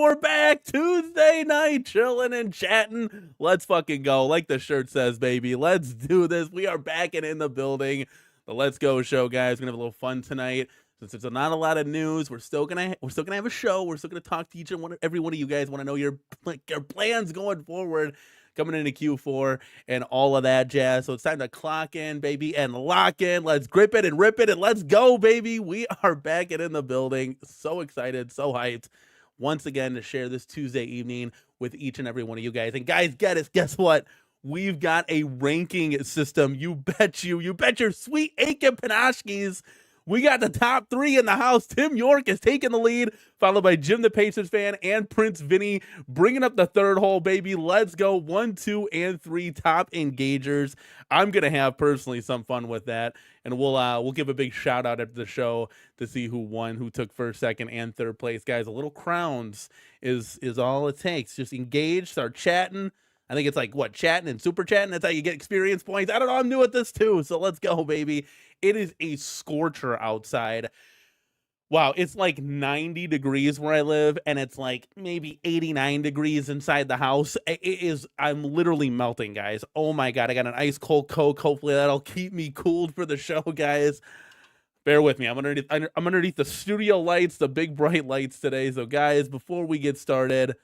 we're back Tuesday night, chilling and chatting. Let's fucking go. Like the shirt says, baby. Let's do this. We are back and in the building. The Let's Go show, guys. We're gonna have a little fun tonight. Since there's not a lot of news, we're still gonna have a show. We're still gonna talk to every one of you guys. Want to know your plans going forward, coming into Q4 and all of that jazz. So it's time to clock in, baby, and lock in. Let's grip it and rip it and let's go, baby. We are back and in the building. So excited, so hyped once again to share this Tuesday evening with each and every one of you guys. And guys, guess what? We've got a ranking system. You bet your sweet Aiken Panoshkis. We got the top three in the house. Tim York is taking the lead, followed by Jim the Pacers fan and Prince Vinny bringing up the third hole, baby. Let's go. 1, 2, and 3 top engagers. I'm gonna have personally some fun with that, and we'll give a big shout out after the show to see who won, who took first, second, and third place, guys. A little crowns is all it takes. Just engage, start chatting. I think it's like chatting and super chatting. That's how you get experience points. I don't know. I'm new at this too, so let's go, baby. It is a scorcher outside. Wow, it's like 90 degrees where I live, and it's like maybe 89 degrees inside the house. I'm literally melting, guys. Oh my God, I got an ice cold Coke. Hopefully that'll keep me cooled for the show, guys. Bear with me. I'm underneath the studio lights, the big bright lights today. So guys, before we get started,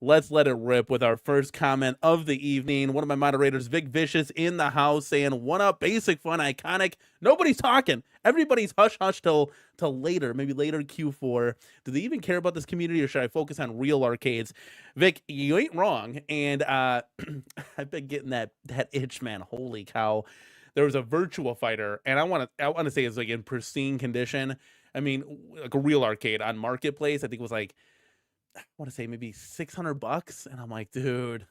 let's let it rip with our first comment of the evening. One of my moderators, Vic Vicious, in the house saying, OneUp, basic, fun, iconic. Nobody's talking. Everybody's hush till later, maybe later Q4. Do they even care about this community, or should I focus on real arcades? Vic, you ain't wrong. And I've been getting that itch, man. Holy cow. There was a Virtua Fighter, and I want to say it's like in pristine condition. I mean, like a real arcade on Marketplace. I think it was like, I want to say maybe $600, and I'm like, dude,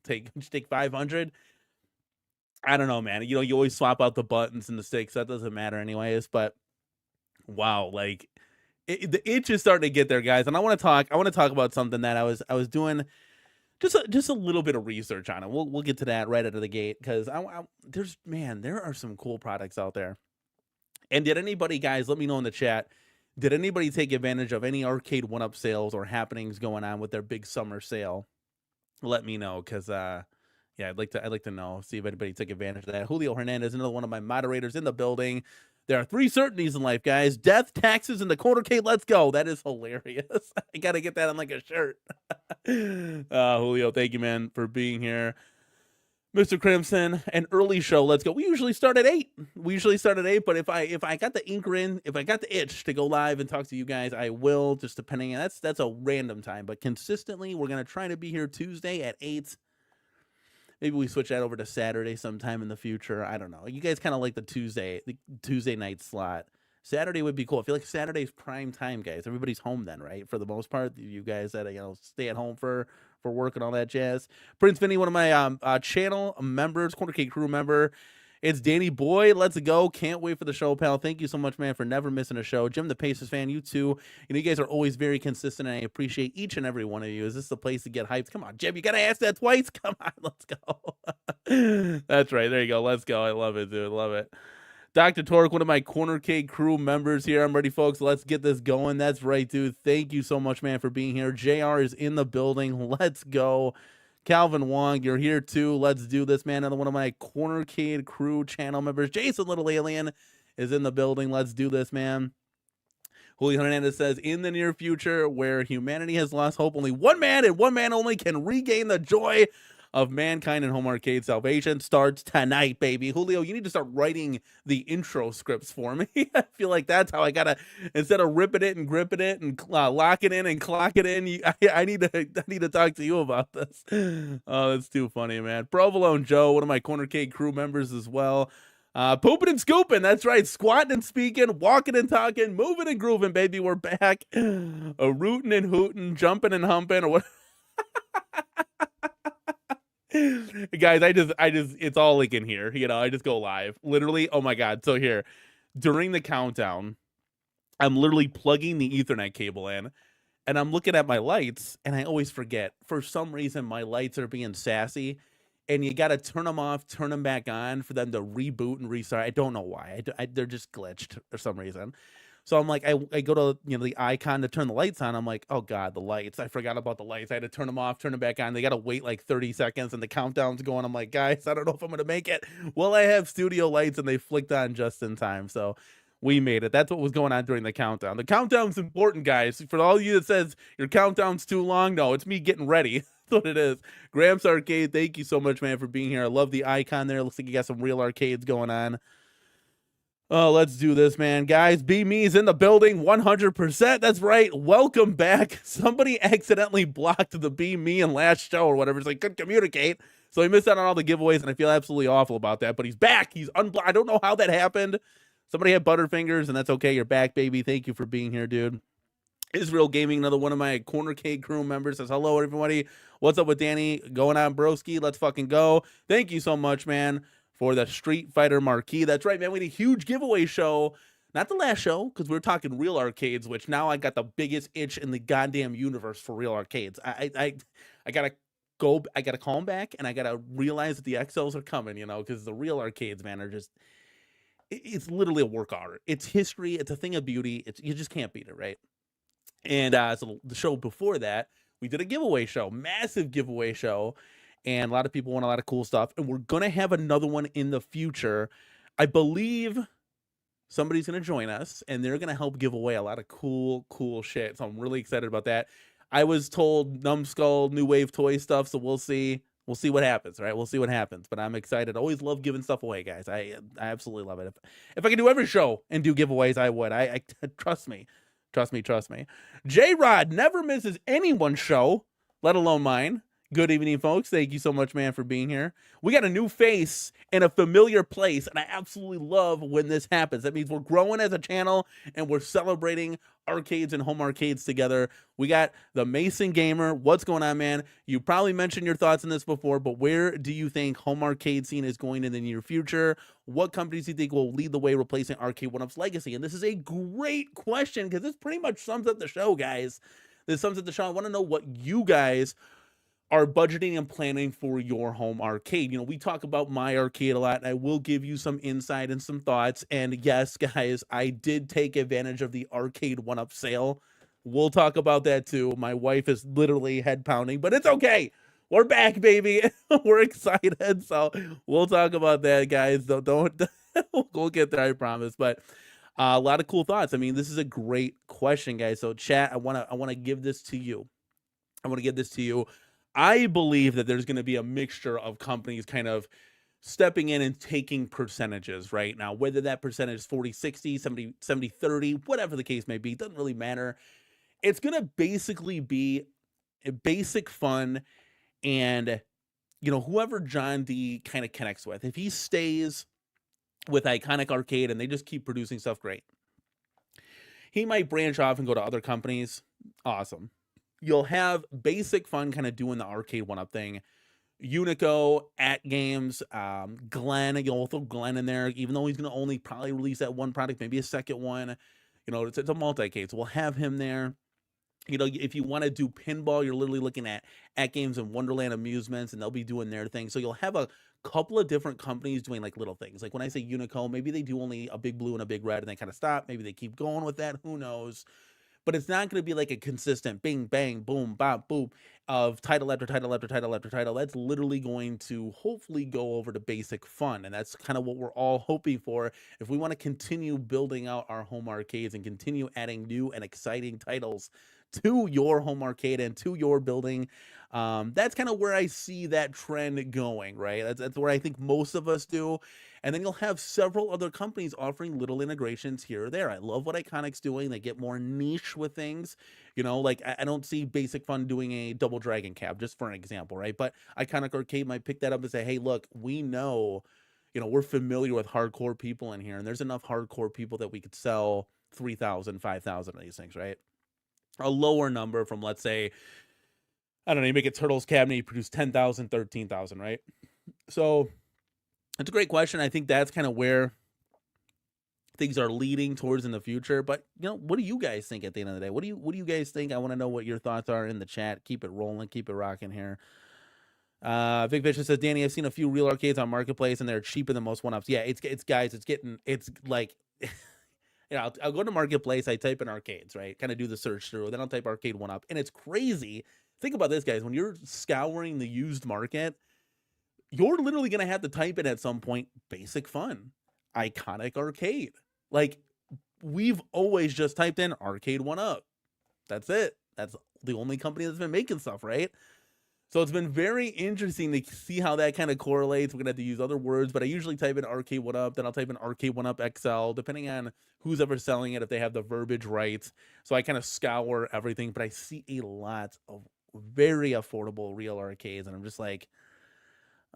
take 500. I don't know, man. You always swap out the buttons and the sticks. That doesn't matter anyways. But wow, like the itch is starting to get there, guys. And I want to talk about something that I was doing just a little bit of research on it. We'll get to that right out of the gate, because there are some cool products out there. And did anybody, guys, let me know in the chat, did anybody take advantage of any arcade OneUp sales or happenings going on with their big summer sale? Let me know, because yeah, I'd like to know, see if anybody took advantage of that. Julio Hernandez, another one of my moderators in the building. There are 3 certainties in life, guys: death, taxes, and the CornerCade. Let's go. That is hilarious. I gotta get that on like a shirt. Julio, thank you, man, for being here. Mr. Crimson, an early show. Let's go. We usually start at 8. But if I got the itch to go live and talk to you guys, I will, just depending on that's a random time. But consistently, we're gonna try to be here Tuesday at 8. Maybe we switch that over to Saturday sometime in the future. I don't know. You guys kind of like the Tuesday night slot. Saturday would be cool. I feel like Saturday's prime time, guys. Everybody's home then, right? For the most part, you guys that stay at home for work and all that jazz. Prince Vinny, one of my channel members, CornerCade crew member. It's Danny Boy. Let's go. Can't wait for the show, pal. Thank you so much, man, for never missing a show. Jim the Pacers fan, you too. You guys are always very consistent, and I appreciate each and every one of you. Is this the place to get hyped? Come on, Jim, you gotta ask that twice. Come on, let's go. That's right. There you go. Let's go. I love it, dude. Love it. Dr. Torque, one of my CornerCade crew members here. I'm ready, folks. Let's get this going. That's right, dude. Thank you so much, man, for being here. JR is in the building. Let's go. Calvin Wong, you're here too. Let's do this, man. Another one of my CornerCade crew channel members. Jason Little Alien is in the building. Let's do this, man. Julio Hernandez says, in the near future, where humanity has lost hope, only one man and one man only can regain the joy of mankind and home arcade. Salvation starts tonight, baby. Julio, you need to start writing the intro scripts for me. I feel like that's how I gotta, instead of ripping it and gripping it and lock it in and clock it in, I need to talk to you about this. Oh, that's too funny, man. Provolone Joe, one of my CornerCade crew members as well. Pooping and scooping, that's right. Squatting and speaking, walking and talking, moving and grooving, baby. We're back. Rooting and hooting, jumping and humping, or what? Guys, I just it's all like in here, I just go live literally. Oh my God. So here, during the countdown, I'm literally plugging the Ethernet cable in, and I'm looking at my lights, and I always forget, for some reason my lights are being sassy, and you got to turn them off, turn them back on for them to reboot and restart. I don't know why. They're just glitched for some reason. So I'm like, I go to, the icon to turn the lights on. I'm like, oh God, the lights. I forgot about the lights. I had to turn them off, turn them back on. They got to wait like 30 seconds and the countdown's going. I'm like, guys, I don't know if I'm going to make it. Well, I have studio lights and they flicked on just in time. So we made it. That's what was going on during the countdown. The countdown's important, guys. For all of you that says your countdown's too long, no, it's me getting ready. That's what it is. Gramps Arcade, thank you so much, man, for being here. I love the icon there. Looks like you got some real arcades going on. Oh, let's do this, man. Guys, B-Me's in the building, 100%. That's right. Welcome back. Somebody accidentally blocked the B-Me in last show or whatever. It's like, couldn't communicate. So he missed out on all the giveaways, and I feel absolutely awful about that. But he's back. He's unblocked. I don't know how that happened. Somebody had Butterfingers, and that's okay. You're back, baby. Thank you for being here, dude. Israel Gaming, another one of my CornerCade crew members, says, hello, everybody. What's up with Danny? Going on, broski? Let's fucking go. Thank you so much, man, for the Street Fighter marquee. That's right, man. We had a huge giveaway show. Not the last show, because we were talking real arcades, which now I got the biggest itch in the goddamn universe for real arcades. I gotta go. I gotta call them back, and I gotta realize that the XLs are coming, because the real arcades, man, are just. It's literally a work of art. It's history. It's a thing of beauty. You just can't beat it, right? And so the show before that, we did a giveaway show, massive giveaway show. And a lot of people want a lot of cool stuff. And we're going to have another one in the future. I believe somebody's going to join us, and they're going to help give away a lot of cool shit. So I'm really excited about that. I was told Numbskull, New Wave toy stuff, so we'll see. We'll see what happens, right? We'll see what happens. But I'm excited. I always love giving stuff away, guys. I absolutely love it. If I could do every show and do giveaways, I would. I trust me. Trust me. J-Rod never misses anyone's show, let alone mine. Good evening, folks. Thank you so much, man, for being here. We got a new face in a familiar place, and I absolutely love when this happens. That means we're growing as a channel, and we're celebrating arcades and home arcades together. We got the Mason Gamer. What's going on, man? You probably mentioned your thoughts on this before, but where do you think home arcade scene is going in the near future? What companies do you think will lead the way replacing Arcade 1Up's legacy? And this is a great question, because this pretty much sums up the show, guys. This sums up the show. I want to know what you guys are budgeting and planning for your home arcade. We talk about my arcade a lot, and I will give you some insight and some thoughts. And yes, guys, I did take advantage of the Arcade 1Up sale. We'll talk about that too. My wife is literally head pounding, but it's okay. We're back, baby. We're excited. So we'll talk about that, guys. Don't we'll get there, I promise. But a lot of cool thoughts. I mean, this is a great question, guys. So chat, I want to give this to you. I believe that there's going to be a mixture of companies kind of stepping in and taking percentages right now, whether that percentage is 40, 60, 70, 70, 30, whatever the case may be, it doesn't really matter. It's going to basically be a basic fun, and, whoever John D kind of connects with, if he stays with Iconic Arcade and they just keep producing stuff, great. He might branch off and go to other companies. Awesome. You'll have basic fun kind of doing the Arcade 1Up thing. Unico, At Games, Glenn, you'll throw Glenn in there, even though he's going to only probably release that one product, maybe a second one. It's a multi-cade, so we'll have him there. If you want to do pinball, you're literally looking at Games and Wonderland Amusements, and they'll be doing their thing. So you'll have a couple of different companies doing like little things. Like when I say Unico, maybe they do only a big blue and a big red, and they kind of stop. Maybe they keep going with that. Who knows? But it's not going to be like a consistent bing, bang, boom, bop, boop of title after title after title after title. That's literally going to hopefully go over to basic fun. And that's kind of what we're all hoping for. If we want to continue building out our home arcades and continue adding new and exciting titles to your home arcade and to your building, that's kind of where I see that trend going, right? That's where I think most of us do. And then you'll have several other companies offering little integrations here or there. I love what Iconic's doing. They get more niche with things. Like I don't see Basic Fun doing a Double Dragon cab, just for an example, right? But Iconic Arcade might pick that up and say, hey, look, we know, we're familiar with hardcore people in here, and there's enough hardcore people that we could sell 3,000, 5,000 of these things, right? A lower number from, let's say, I don't know, you make a Turtles cabinet, you produce 10,000, 13,000, right? So it's a great question. I think that's kind of where things are leading towards in the future. But, what do you guys think at the end of the day? What do you guys think? I want to know what your thoughts are in the chat. Keep it rolling. Keep it rocking here. Vic Vicious says, Danny, I've seen a few real arcades on Marketplace, and they're cheaper than most 1Ups. Yeah, it's guys, it's like I'll go to Marketplace, I type in arcades, right? Kind of do the search through, then I'll type arcade one up. And it's crazy. Think about this, guys. When you're scouring the used market, you're literally going to have to type in at some point basic fun, iconic arcade. Like, we've always just typed in arcade one up. That's it. That's the only company that's been making stuff, right? So it's been very interesting to see how that kind of correlates. We're going to have to use other words, but I usually type in arcade one up, then I'll type in arcade one up XL, depending on who's ever selling it, if they have the verbiage right. So I kind of scour everything, but I see a lot of very affordable real arcades, and I'm just like,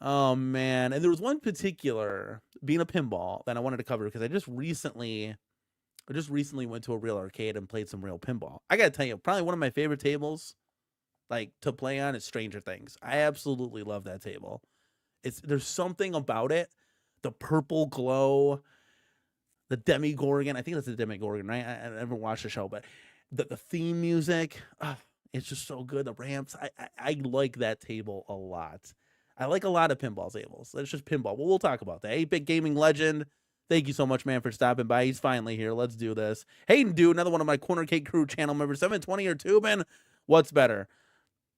oh man. And there was one particular, being a pinball, that I wanted to cover because I just recently went to a real arcade and played some real pinball. I gotta tell you, probably one of my favorite tables, like, to play on is Stranger Things. I absolutely love that table. There's something about it, the purple glow, the Demigorgon. I think that's the Demigorgon, right? I never watched the show, but the theme music, it's just so good. The ramps, I like that table a lot. I like a lot of pinball tables. That's just pinball. Well, we'll talk about that. 8-Bit Gaming Legend, thank you so much, man, for stopping by. He's finally here. Let's do this. Hayden, dude, another one of my CornerCade crew channel members. 720 or tubing? What's better?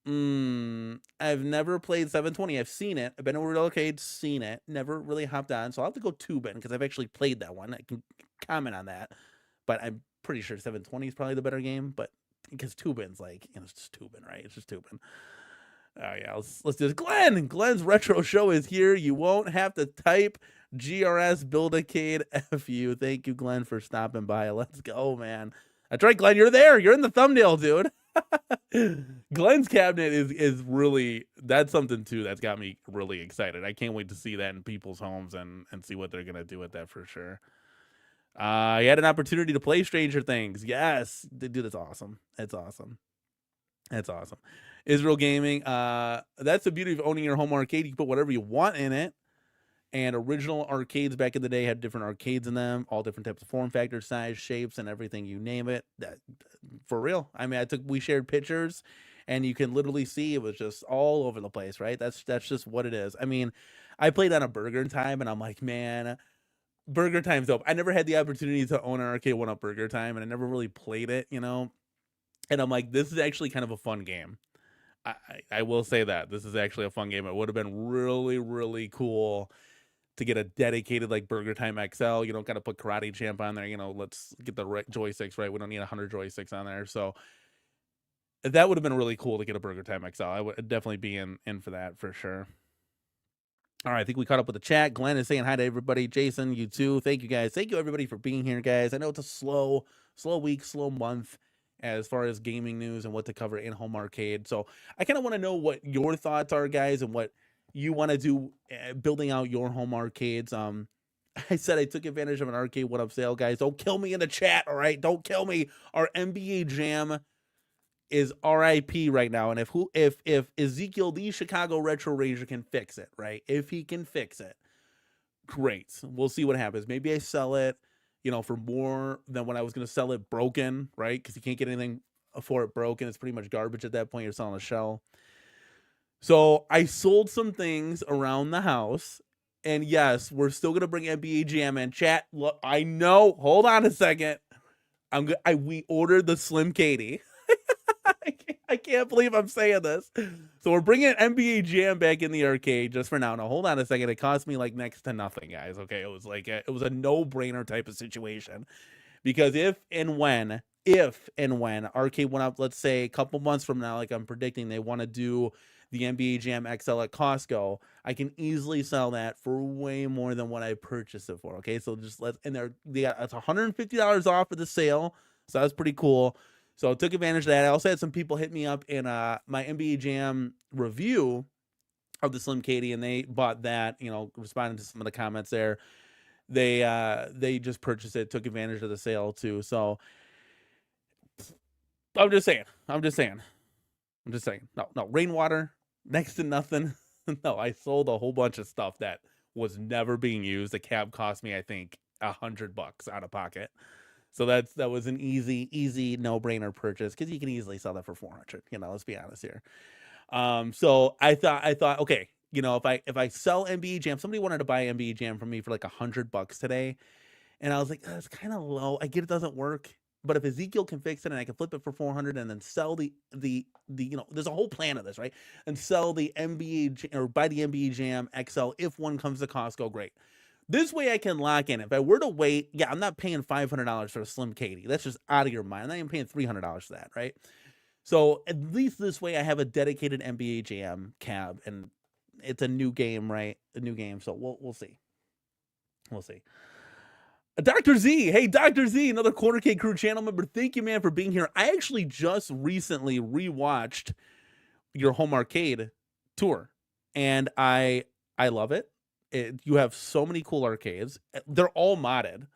I've never played 720. I've seen it. I've been over to arcade, seen it. Never really hopped on. So I'll have to go tubing because I've actually played that one. I can comment on that. But I'm pretty sure 720 is probably the better game. But because tubing's like, it's just tubing, right? It's just tubing. Oh yeah, let's do this. Glenn's retro show is here. You won't have to type GRS Buildacade FU. Thank you, Glenn, for stopping by. Let's go, man. That's right, Glenn. You're there. You're in the thumbnail, dude. Glenn's cabinet is really, that's something too that's got me really excited. I can't wait to see that in people's homes and see what they're gonna do with that for sure. He had an opportunity to play Stranger Things. Yes, dude, that's awesome. That's awesome. That's awesome. Israel Gaming. That's the beauty of owning your home arcade. You can put whatever you want in it. And original arcades back in the day had different arcades in them, all different types of form factors, size, shapes, and everything, you name it. That, for real. I mean, we shared pictures, and you can literally see it was just all over the place, right? That's just what it is. I mean, I played on a Burger Time, and I'm like, man, Burger Time's dope. I never had the opportunity to own an arcade one-up Burger Time, and I never really played it, And I'm like, this is actually kind of a fun game. I will say that. This is actually a fun game. It would have been really, really cool to get a dedicated like Burger Time XL. You don't got to put Karate Champ on there. Let's get the joysticks right. We don't need 100 joysticks on there. So that would have been really cool to get a Burger Time XL. I would definitely be in for that for sure. All right, I think we caught up with the chat. Glenn is saying hi to everybody. Jason, you too. Thank you, guys. Thank you, everybody, for being here, guys. I know it's a slow week, slow month as far as gaming news and what to cover in home arcade. So I kind of want to know what your thoughts are, guys, and what you want to do building out your home arcades. I said I took advantage of an arcade one-up sale, guys. Don't kill me in the chat, all right? Don't kill me. Our NBA Jam is RIP right now, and if Ezekiel, the Chicago Retro Ranger, can fix it, right? If he can fix it, great. We'll see what happens. Maybe I sell it, for more than when I was going to sell it broken, right? Because you can't get anything for it broken. It's pretty much garbage at that point. You're selling a shell. So I sold some things around the house, and yes, we're still gonna bring NBA Jam in. Chat, look, I know. Hold on a second. We ordered the Slim Katie. I can't believe I'm saying this. So we're bringing NBA Jam back in the arcade just for now. Now hold on a second. It cost me like next to nothing, guys. Okay, it was a no-brainer type of situation, because if and when arcade went up, let's say a couple months from now, like I'm predicting, they want to do the NBA Jam XL at Costco, I can easily sell that for way more than what I purchased it for. Okay, so just it's $150 off of the sale, so that's pretty cool. So I took advantage of that. I also had some people hit me up in my NBA Jam review of the Slim Katie, and they bought that. Responding to some of the comments there, they just purchased it, took advantage of the sale too. So I'm just saying. No rainwater. Next to nothing. No, I sold a whole bunch of stuff that was never being used. The cab cost me, I think, $100 out of pocket. So that was an easy no-brainer purchase, because you can easily sell that for $400. Let's be honest here. So I thought, okay, if I sell NBA Jam, somebody wanted to buy NBA Jam from me for like $100 today, And I was like, that's kind of low. I get it doesn't work, but if Ezekiel can fix it and I can flip it for 400 and then sell the there's a whole plan of this, right? And sell the NBA or buy the NBA Jam XL if one comes to Costco, great. This way I can lock in. If I were to wait, yeah, I'm not paying $500 for a Slim Katie. That's just out of your mind. I'm not even paying $300 for that, right? So at least this way I have a dedicated NBA Jam cab, and it's a new game, right? A new game. So we'll see. We'll see. Dr. Z. Hey, Dr. Z, another CornerCade Crew channel member. Thank you, man, for being here. I actually just recently rewatched your home arcade tour, and I love it. You have so many cool arcades. They're all modded.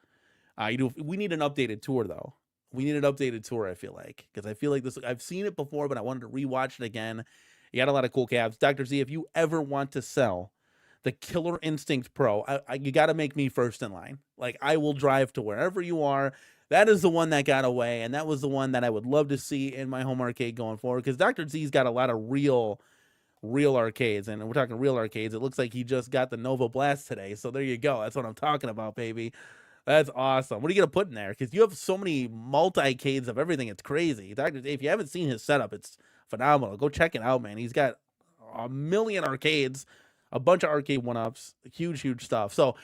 We need an updated tour, though. We need an updated tour, I feel like, because I feel like this. I've seen it before, but I wanted to rewatch it again. You got a lot of cool cabs. Dr. Z, if you ever want to sell the Killer Instinct Pro, you got to make me first in line. Like, I will drive to wherever you are. That is the one that got away, and that was the one that I would love to see in my home arcade going forward, because Dr. Z's got a lot of real arcades, and we're talking real arcades. It looks like he just got the Nova Blast today, so there you go. That's what I'm talking about, baby. That's awesome. What are you going to put in there? Because you have so many multi-cades of everything. It's crazy. Dr. Z, if you haven't seen his setup, it's phenomenal. Go check it out, man. He's got a million arcades, a bunch of arcade one-ups, huge stuff. So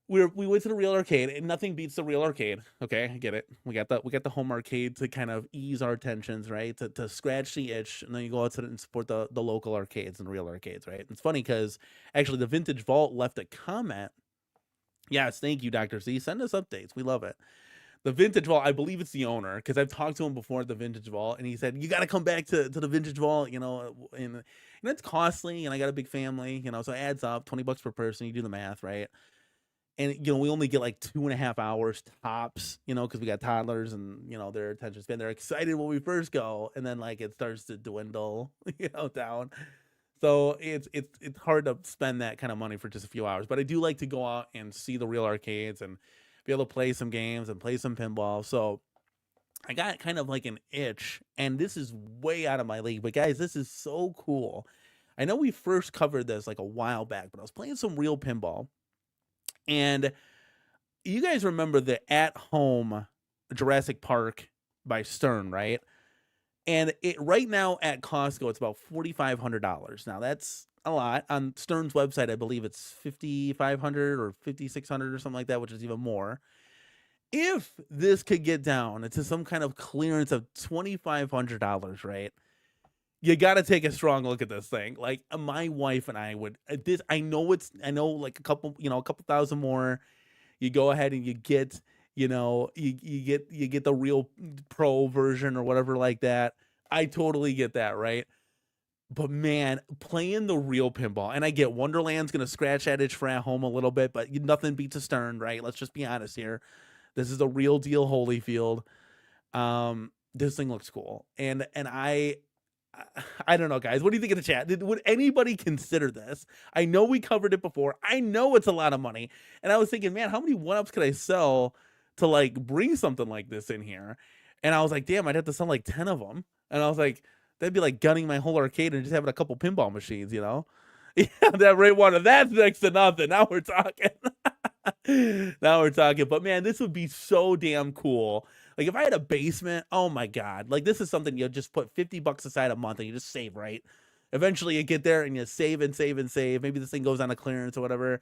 we went to the real arcade, and nothing beats the real arcade. Okay, I get it. We got the home arcade to kind of ease our tensions, right? To scratch the itch, and then you go out to and support the local arcades and real arcades, right? It's funny because actually the Vintage Vault left a comment. Yes, thank you, Dr. Z. Send us updates. We love it. The Vintage Vault, I believe it's the owner, because I've talked to him before at the Vintage Vault, and he said, you got to come back to the Vintage Vault, and it's costly, and I got a big family, so it adds up, $20 per person, you do the math, right? And, we only get like 2.5 hours tops, because we got toddlers and, their attention span. They're excited when we first go, and then like it starts to dwindle, down. So it's hard to spend that kind of money for just a few hours. But I do like to go out and see the real arcades and be able to play some games and play some pinball. So I got kind of like an itch, and this is way out of my league. But guys, this is so cool. I know we first covered this like a while back, but I was playing some real pinball. And you guys remember the at-home Jurassic Park by Stern, right? And it right now at Costco, it's about $4,500. Now that's a lot. On Stern's website, I believe it's $5,500 or $5,600 or something like that, which is even more. If this could get down into some kind of clearance of $2,500, right? You got to take a strong look at this thing. Like, my wife and I would this. I know like a couple thousand more. You go ahead and you get, you get the real pro version or whatever like that. I totally get that, right? But man, playing the real pinball, and I get Wonderland's going to scratch that itch for at home a little bit, but nothing beats a Stern, right? Let's just be honest here. This is a real deal Holyfield. This thing looks cool. And I don't know, guys. What do you think of the chat? Would anybody consider this? I know we covered it before. I know it's a lot of money. And I was thinking, man, how many one-ups could I sell to like bring something like this in here? And I was like, damn, I'd have to sell like 10 of them. And I was like, that'd be like gunning my whole arcade and just having a couple pinball machines, Yeah, that Ray Water, that's next to nothing. Now we're talking. Now we're talking. But man, this would be so damn cool. Like, if I had a basement, oh my God, like this is something you just put $50 aside a month and you just save, right? Eventually you get there and you save and save and save. Maybe this thing goes on a clearance or whatever.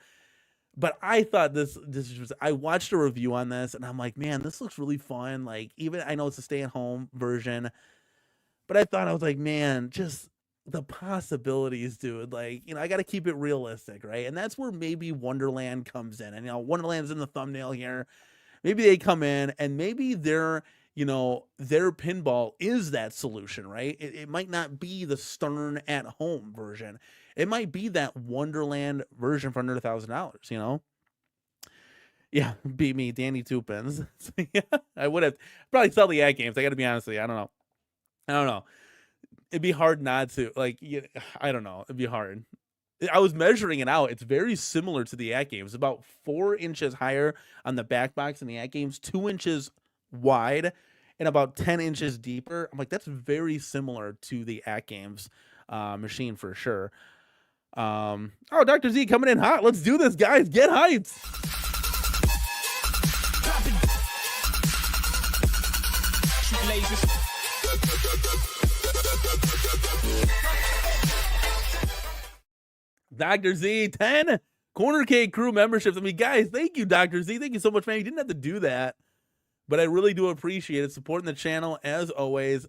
But I thought this was, I watched a review on this and I'm like, man, this looks really fun. Like, even, I know it's a stay-at-home version, but I was like, man, just the possibilities, dude. Like, I got to keep it realistic, right? And that's where maybe Wonderland comes in. And, Wonderland's in the thumbnail here. Maybe they come in and maybe their pinball is that solution, right? It might not be the Stern at home version. It might be that Wonderland version for under $1,000, Yeah, beat me, Danny Tupins. Yeah, I would have probably sell the ad games. I got to be honest with you. I don't know. It'd be hard not to. Like, I don't know. It'd be hard. I was measuring it out. It's very similar to the at games. About 4 inches higher on the back box in the at games, 2 inches wide, and about 10 inches deeper. I'm like, that's very similar to the at games machine for sure. Oh, Dr. Z coming in hot. Let's do this, guys. Get hyped. Dr. Z, 10 CornerCade crew memberships. I mean, guys, thank you, Dr. Z. Thank you so much, man. You didn't have to do that, but I really do appreciate it. Supporting the channel, as always.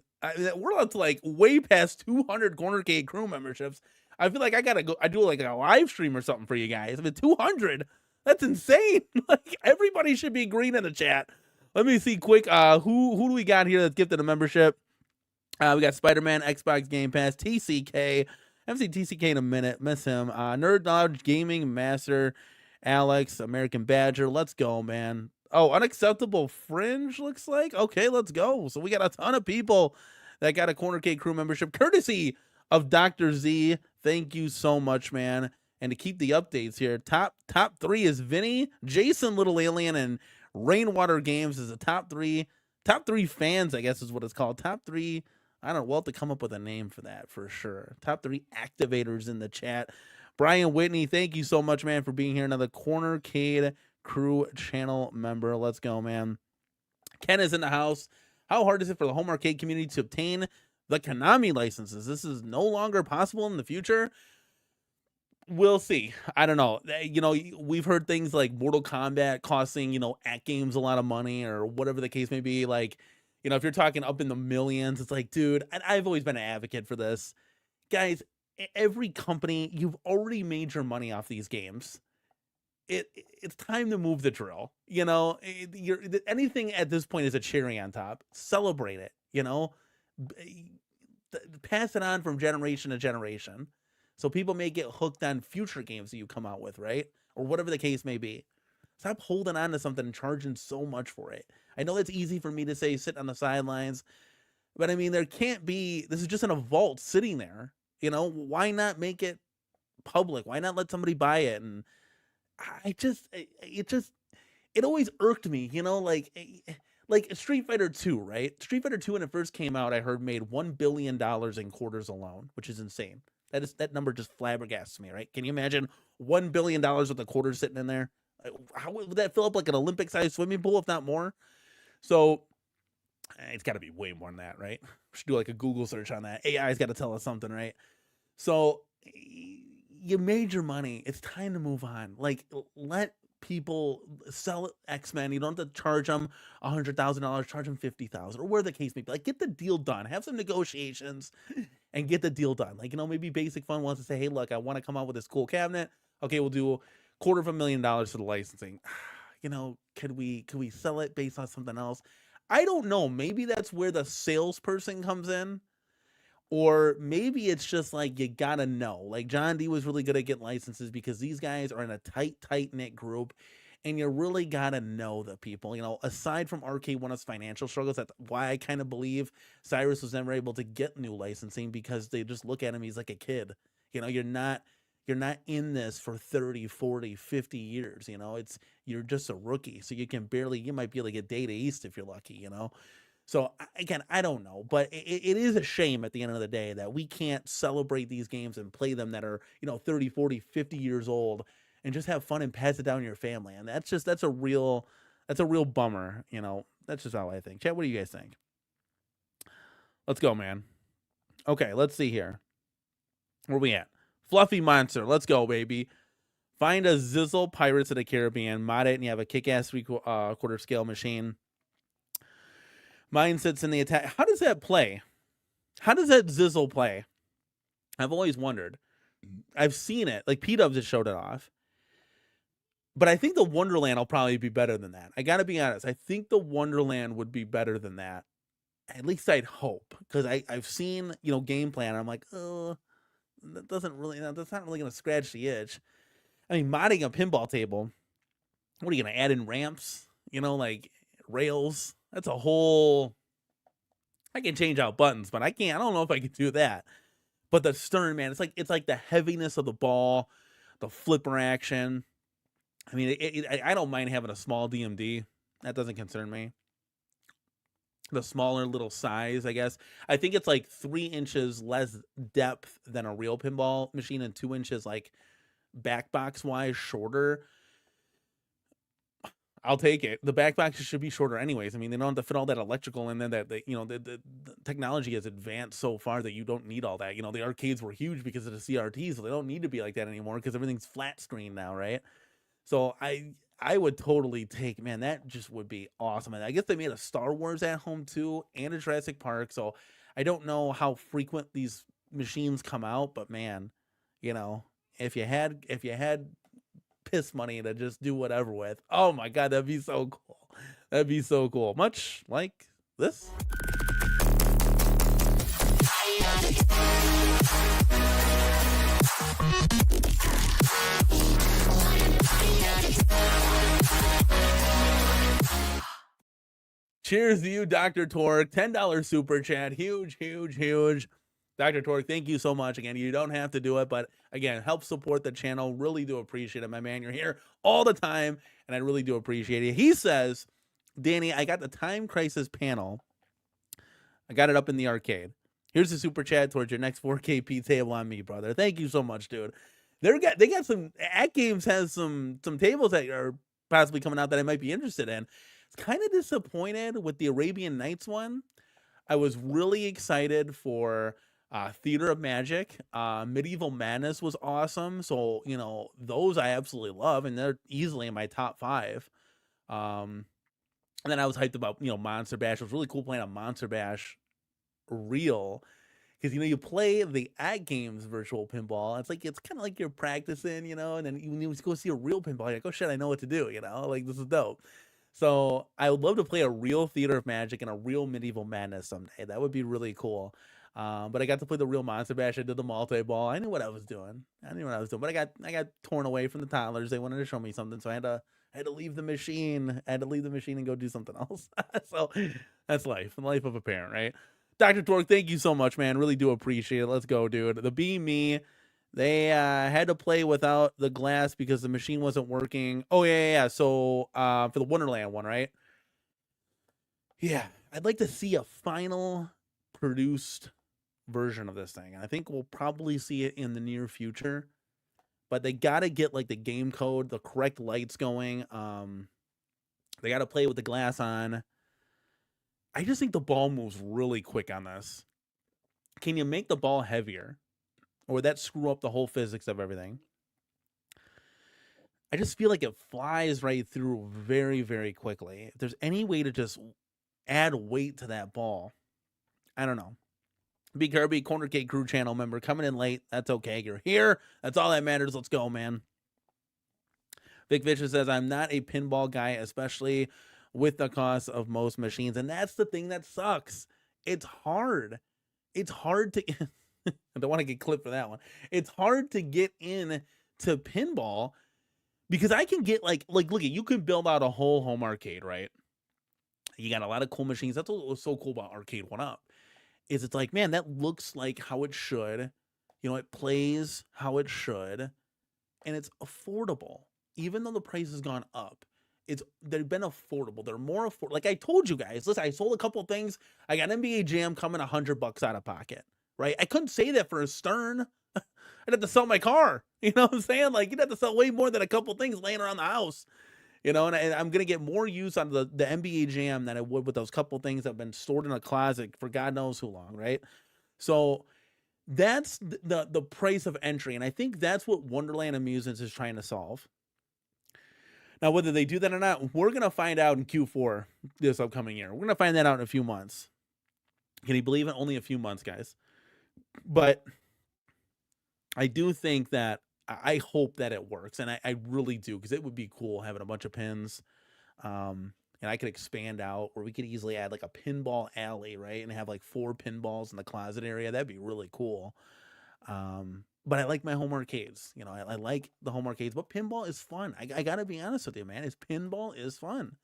We're up to like way past 200 CornerCade crew memberships. I feel like I gotta go. I do like a live stream or something for you guys. I mean, 200. That's insane. Like, everybody should be green in the chat. Let me see quick. Who do we got here that's gifted a membership? We got Spider-Man, Xbox Game Pass, TCK. I haven't seen TCK in a minute. Miss him. Nerd Knowledge Gaming Master, Alex, American Badger. Let's go, man. Oh, Unacceptable Fringe looks like. Okay, let's go. So we got a ton of people that got a CornerCade crew membership, courtesy of Dr. Z. Thank you so much, man. And to keep the updates here, top 3 is Vinny, Jason Little Alien, and Rainwater Games is the top three fans, I guess is what it's called. Top 3. I don't know. We'll have to come up with a name for that for sure. Top 3 activators in the chat. Brian Whitney, thank you so much, man, for being here. Another CornerCade crew channel member. Let's go, man. Ken is in the house. How hard is it for the home arcade community to obtain the Konami licenses? This is no longer possible in the future. We'll see. I don't know. You know, we've heard things like Mortal Kombat costing, you know, at games a lot of money or whatever the case may be. Like, you know, if you're talking up in the millions, it's like, dude, and I've always been an advocate for this. Guys, every company, you've already made your money off these games. It's time to move the drill. You know, anything at this point is a cherry on top. Celebrate it, you know. Pass it on from generation to generation. So people may get hooked on future games that you come out with, right? Or whatever the case may be. Stop holding on to something and charging so much for it. I know it's easy for me to say sit on the sidelines, but I mean, there can't be, this is just in a vault sitting there. You know, why not make it public? Why not let somebody buy it? And it always irked me, you know, like Street Fighter 2, right? Street Fighter 2, when it first came out, I heard made $1 billion in quarters alone, which is insane. That number just flabbergasts me, right? Can you imagine $1 billion with the quarters sitting in there? How would that fill up like an Olympic-sized swimming pool, if not more? So it's got to be way more than that, right? We should do like a Google search on that. AI's got to tell us something, right? So you made your money. It's time to move on. Like, let people sell X-Men. You don't have to charge them $100,000, charge them $50,000, or where the case may be. Like, get the deal done. Have some negotiations and get the deal done. Like, you know, maybe Basic Fun wants to say, hey, look, I want to come out with this cool cabinet. Okay, we'll do $250,000 for the licensing. You know, could we sell it based on something else? I don't know. Maybe that's where the salesperson comes in. Or maybe it's just like, you gotta know. Like, John D was really good at getting licenses because these guys are in a tight-knit group, and you really gotta know the people. You know, aside from RK1's financial struggles, that's why I kind of believe Cyrus was never able to get new licensing, because they just look at him, he's like a kid. You know, you're not in this for 30, 40, 50 years, you know. You're just a rookie, so you might be like a day to East if you're lucky, you know. So again, I don't know, but it is a shame at the end of the day that we can't celebrate these games and play them that are, you know, 30, 40, 50 years old, and just have fun and pass it down to your family. And that's a real bummer, you know. That's just how I think. Chat, what do you guys think? Let's go, man. Okay, let's see here. Where we at? Fluffy Monster. Let's go, baby. Find a Zizzle Pirates of the Caribbean, mod it, and you have a kick-ass 3/4 scale machine. Mine sits in the attack. How does that play? How does that Zizzle play? I've always wondered. I've seen it. Like, P-Dubs has showed it off. But I think the Wonderland will probably be better than that. I got to be honest. I think the Wonderland would be better than that. At least I'd hope. Because I've seen, you know, gameplay, and I'm like, oh, that's not really going to scratch the itch. I mean, modding a pinball table, what are you going to add in ramps? You know, like rails? That's a whole... I can change out buttons, but I don't know if I can do that. But the stern, man, it's like the heaviness of the ball, the flipper action. I mean, I don't mind having a small DMD. That doesn't concern me. The smaller little size, I guess. I think it's like 3 inches less depth than a real pinball machine, and 2 inches like back box wise shorter. I'll take it. The back boxes should be shorter anyways. I mean, they don't have to fit all that electrical in there. The technology has advanced so far that you don't need all that. The arcades were huge because of the CRTs, so they don't need to be like that anymore because everything's flat screen now, right? So I would totally take, man, that just would be awesome. And I guess they made a Star Wars at home too and a Jurassic Park. So I don't know how frequent these machines come out, but man, if you had piss money to just do whatever with, oh my god, that'd be so cool. That'd be so cool. Much like this. Cheers to you, Dr. Torque. $10 super chat. Huge, huge, huge. Dr. Torque, thank you so much. Again, you don't have to do it, but again, help support the channel. Really do appreciate it, my man. You're here all the time, and I really do appreciate it. He says, Danny, I got the Time Crisis panel. I got it up in the arcade. Here's the super chat towards your next 4KP table on me, brother. Thank you so much, dude. They got some, At Games has some tables that are possibly coming out that I might be interested in. It's kind of disappointed with the Arabian Nights one. I was really excited for Theater of Magic. Medieval Madness was awesome. So, those I absolutely love, and they're easily in my top 5. And then I was hyped about, Monster Bash. It was really cool playing a Monster Bash real, because, you play the At Games virtual pinball. It's kind of like you're practicing, and then when you go see a real pinball, you're like, oh shit, I know what to do, like this is dope. So I would love to play a real Theater of Magic and a real Medieval Madness someday. That would be really cool. But I got to play the real Monster Bash. I did the multi-ball. I knew what I was doing. But I got torn away from the toddlers. They wanted to show me something, so I had to leave the machine. I had to leave the machine and go do something else. So that's life. The life of a parent, right? Dr. Torque, thank you so much, man. Really do appreciate it. Let's go, dude. The Be Me, they had to play without the glass because the machine wasn't working. Oh, yeah. So for the Wonderland one, right? Yeah, I'd like to see a final produced version of this thing. And I think we'll probably see it in the near future. But they got to get the game code, the correct lights going. They got to play with the glass on. I just think the ball moves really quick on this. Can you make the ball heavier? Or would that screw up the whole physics of everything? I just feel like it flies right through very, very quickly. If there's any way to just add weight to that ball, I don't know. B. Kirby, CornerCade crew channel member, coming in late. That's okay. You're here. That's all that matters. Let's go, man. Vic Vicious says, I'm not a pinball guy, especially with the cost of most machines. And that's the thing that sucks. It's hard. It's hard to... I don't want to get clipped for that one. It's hard to get in to pinball because I can get look at, you can build out a whole home arcade, right? You got a lot of cool machines. That's what was so cool about Arcade OneUp. It's man, that looks like how it should. It plays how it should, and it's affordable. Even though the price has gone up, they've been affordable. They're more affordable. Like I told you guys, listen, I sold a couple things. I got NBA Jam coming $100 out of pocket. Right? I couldn't say that for a Stern. I'd have to sell my car. You know what I'm saying? You'd have to sell way more than a couple things laying around the house. And I'm going to get more use out of the NBA Jam than I would with those couple things that have been stored in a closet for God knows who long, right? So that's the price of entry. And I think that's what Wonderland Amusements is trying to solve. Now, whether they do that or not, we're going to find out in Q4 this upcoming year. We're going to find that out in a few months. Can you believe it? Only a few months, guys. But I do think that I hope that it works, and I really do, because it would be cool having a bunch of pins, and I could expand out where we could easily add a pinball alley, right, and have 4 pinballs in the closet area. That'd be really cool. But I like my home arcades. I like the home arcades, but pinball is fun. I gotta be honest with you, man. Pinball is fun.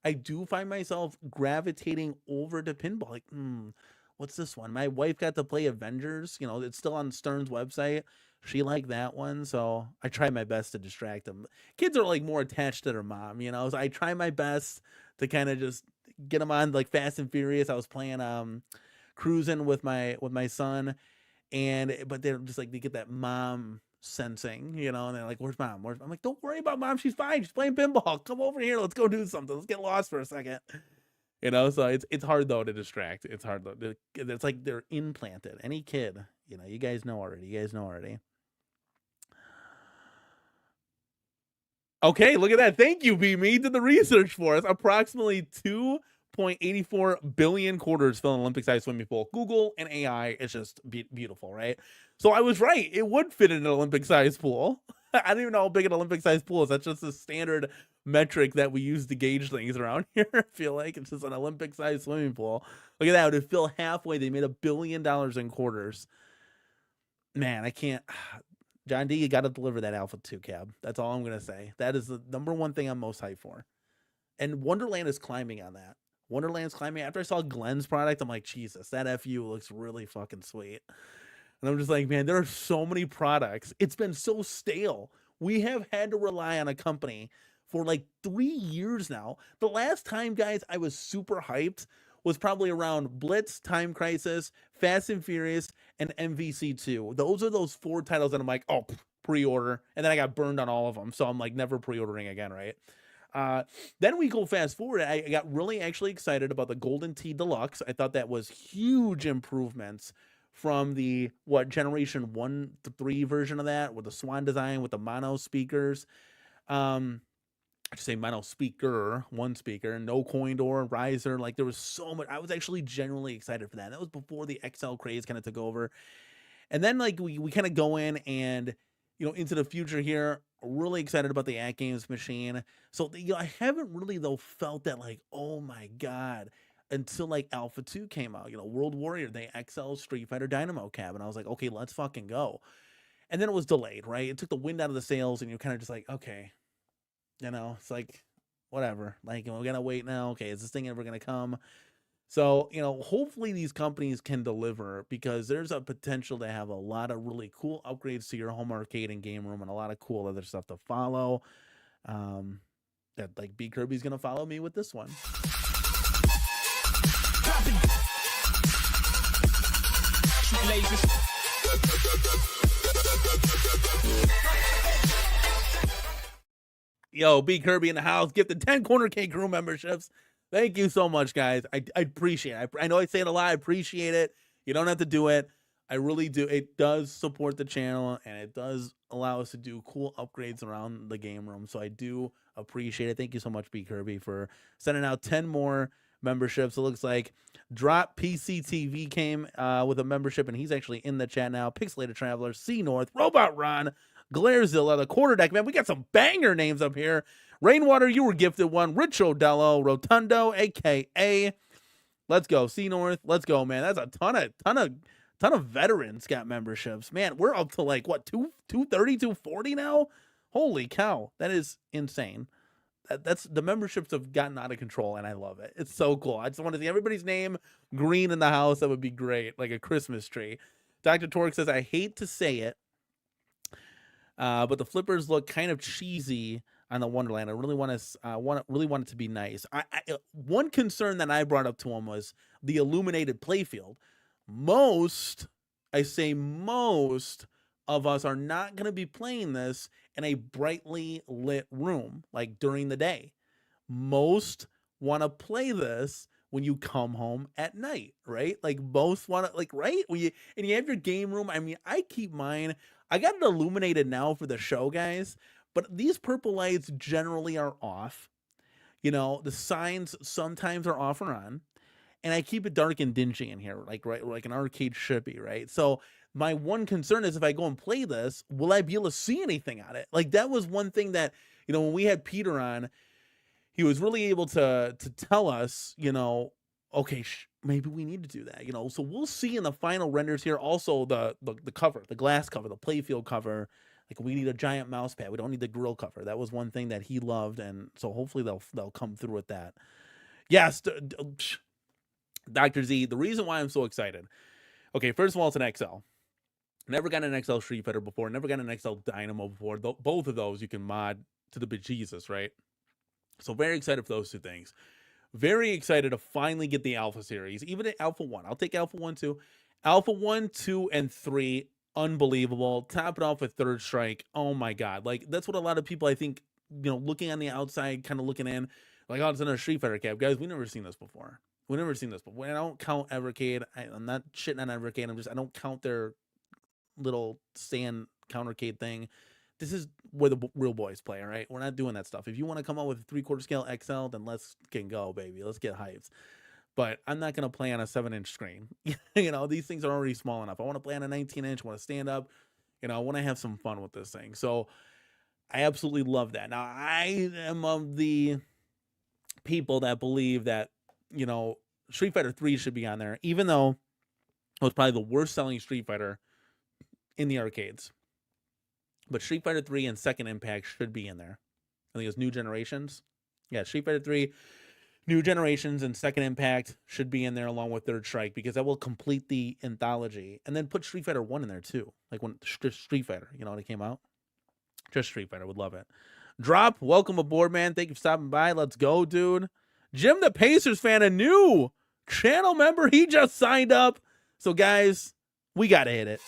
I do find myself gravitating over to pinball. What's this one? My wife got to play Avengers. It's still on Stern's website. She liked that one, so I try my best to distract them. Kids are more attached to their mom, so I try my best to kind of just get them on Fast and Furious. I was playing cruising with my son, but they're just they get that mom sensing, you know, and they're like, "Where's mom? I'm like, don't worry about mom. She's fine. She's playing pinball. Come over here. Let's go do something. Let's get lost for a second." You know, so it's hard though to distract. It's hard though. It's like they're implanted. Any kid, you know, you guys know already. Okay, look at that. Thank you, B-Me. Did the research for us. Approximately 2.84 billion quarters fill an Olympic-sized swimming pool. Google and AI is just beautiful, right? So I was right. It would fit in an Olympic-sized pool. I don't even know how big an Olympic-sized pool is. That's just a standard metric that we use to gauge things around here. I feel like it's just an Olympic-sized swimming pool. Look at that. It would fill halfway. They made $1 billion in quarters. Man, I can't. John D, you got to deliver that Alpha 2 cab. That's all I'm going to say. That is the number one thing I'm most hyped for. And Wonderland is climbing on that. Wonderland's climbing. After I saw Glenn's product, I'm like, Jesus, that FU looks really fucking sweet. And I'm just like, man, there are so many products. It's been so stale. We have had to rely on a company for like 3 years now. The last time, guys, I was super hyped was probably around Blitz, Time Crisis, Fast and Furious, and MVC2. Those are those 4 titles that I'm like, oh, pre-order. And then I got burned on all of them. So I'm like never pre-ordering again, right? Then we go fast forward. I got really actually excited about the Golden Tee Deluxe. I thought that was huge improvements from the generation 1 to 3 version of that, with the swan design, with the mono speakers. I should say mono speaker, 1 speaker, no coin door, riser. Like there was so much. I was actually genuinely excited for that. That was before the XL craze kind of took over. And then like we kind of go in and, you know, into the future here, really excited about the At Games machine. So, you know, I haven't really though felt that like, oh my God, until like Alpha 2 came out, you know, World Warrior, the XL Street Fighter Dynamo cab. And I was like, okay, let's fucking go. And then it was delayed, right? It took the wind out of the sails and you're kind of just like, okay, you know, it's like, whatever. Like, we're going to wait now. Okay, is this thing ever going to come? So, you know, hopefully these companies can deliver, because there's a potential to have a lot of really cool upgrades to your home arcade and game room and a lot of cool other stuff to follow. That like B Kirby's going to follow me with this one. Yo, B Kirby in the house, gifted 10 CornerCade crew memberships. Thank you so much, guys. I appreciate it. I know I say it a lot. I appreciate it. You don't have to do it. I really do. It does support the channel, and it does allow us to do cool upgrades around the game room. So I do appreciate it. Thank you so much, B Kirby, for sending out 10 more memberships. It looks like Drop PCTV came with a membership, and he's actually in the chat now. Pixelated Traveler, C North, Robot Ron, Glairzilla, the Quarterdeck, man. We got some banger names up here. Rainwater, you were gifted one. Rich Odello, Rotundo, aka. Let's go, C North. Let's go, man. That's a ton of veterans got memberships. Man, we're up to like what 230, 240 now. Holy cow, that is insane. That's the memberships have gotten out of control, and I love it. It's so cool. I just want to see everybody's name green in the house. That would be great, like a Christmas tree. Dr. Torque says, I hate to say it, but the flippers look kind of cheesy on the Wonderland. I really want it to be nice. One concern that I brought up to him was the illuminated playfield. Most of us are not going to be playing this in a brightly lit room like during the day. Most want to play this when you come home at night, right? Like most want to, like, right? When you have your game room. I mean, I keep mine. I got it illuminated now for the show, guys, but these purple lights generally are off. You know, the signs sometimes are off or on, and I keep it dark and dingy in here, like right, like an arcade should be, right? So my one concern is if I go and play this, will I be able to see anything on it? Like that was one thing that, you know, when we had Peter on, he was really able to tell us, you know, okay, maybe we need to do that, you know. So we'll see in the final renders here. Also, the cover, the glass cover, the playfield cover. Like we need a giant mouse pad. We don't need the grill cover. That was one thing that he loved, and so hopefully they'll come through with that. Yes, Dr. Z. The reason why I'm so excited. Okay, first of all, it's an XL. Never got an XL Street Fighter before. Never got an XL Dynamo before. Both of those you can mod to the bejesus, right? So very excited for those two things. Very excited to finally get the Alpha series, even at Alpha 1. I'll take Alpha 1, 2. Alpha 1, 2, and 3, unbelievable. Top it off with Third Strike. Oh my god, like that's what a lot of people, I think, looking on the outside, kind of looking in, like, oh, it's another Street Fighter cap, guys. We've never seen this before. We've never seen this before. I don't count Evercade. I'm not shitting on Evercade. I don't count their little sand countercade thing. This is where the real boys play, all right? We're not doing that stuff. If you want to come out with a 3/4 scale XL, then let's get go, baby. Let's get hyped. But I'm not going to play on a 7-inch screen. These things are already small enough. I want to play on a 19-inch, want to stand up. I want to have some fun with this thing. So I absolutely love that. Now, I am of the people that believe that, Street Fighter 3 should be on there, even though it was probably the worst selling Street Fighter in the arcades. But Street Fighter 3 and Second Impact should be in there. I think it was New Generations. Yeah, Street Fighter 3, New Generations, and Second Impact should be in there along with Third Strike, because that will complete the anthology. And then put Street Fighter 1 in there too. Like when Street Fighter, when it came out. Just Street Fighter, would love it. Drop, welcome aboard, man. Thank you for stopping by. Let's go, dude. Jim the Pacers fan, a new channel member. He just signed up. So, guys, we got to hit it.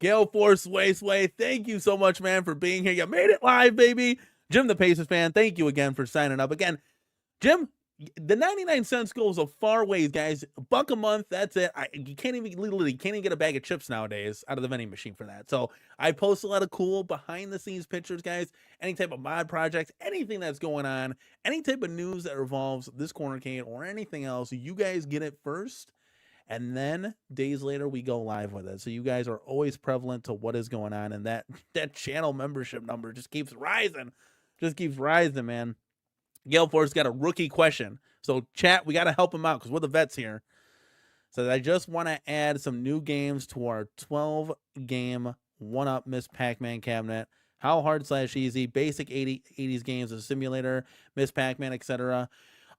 Gale Force Sway, thank you so much, man, for being here. You made it live, baby. Jim the Pacers fan, thank you again for signing up. Again, Jim, the 99 cents goes a far ways, guys. $1 a month, that's it. You can't even get a bag of chips nowadays out of the vending machine for that. So I post a lot of cool behind-the-scenes pictures, guys. Any type of mod projects, anything that's going on, any type of news that revolves this CornerCade or anything else, you guys get it first. And then days later, we go live with it. So you guys are always prevalent to what is going on. And that channel membership number just keeps rising. Just keeps rising, man. Gale Force got a rookie question. So chat, we got to help him out because we're the vets here. So I just want to add some new games to our 12-game OneUp Miss Pac-Man cabinet. How hard/easy, basic 80s games, a simulator, Miss Pac-Man, etc.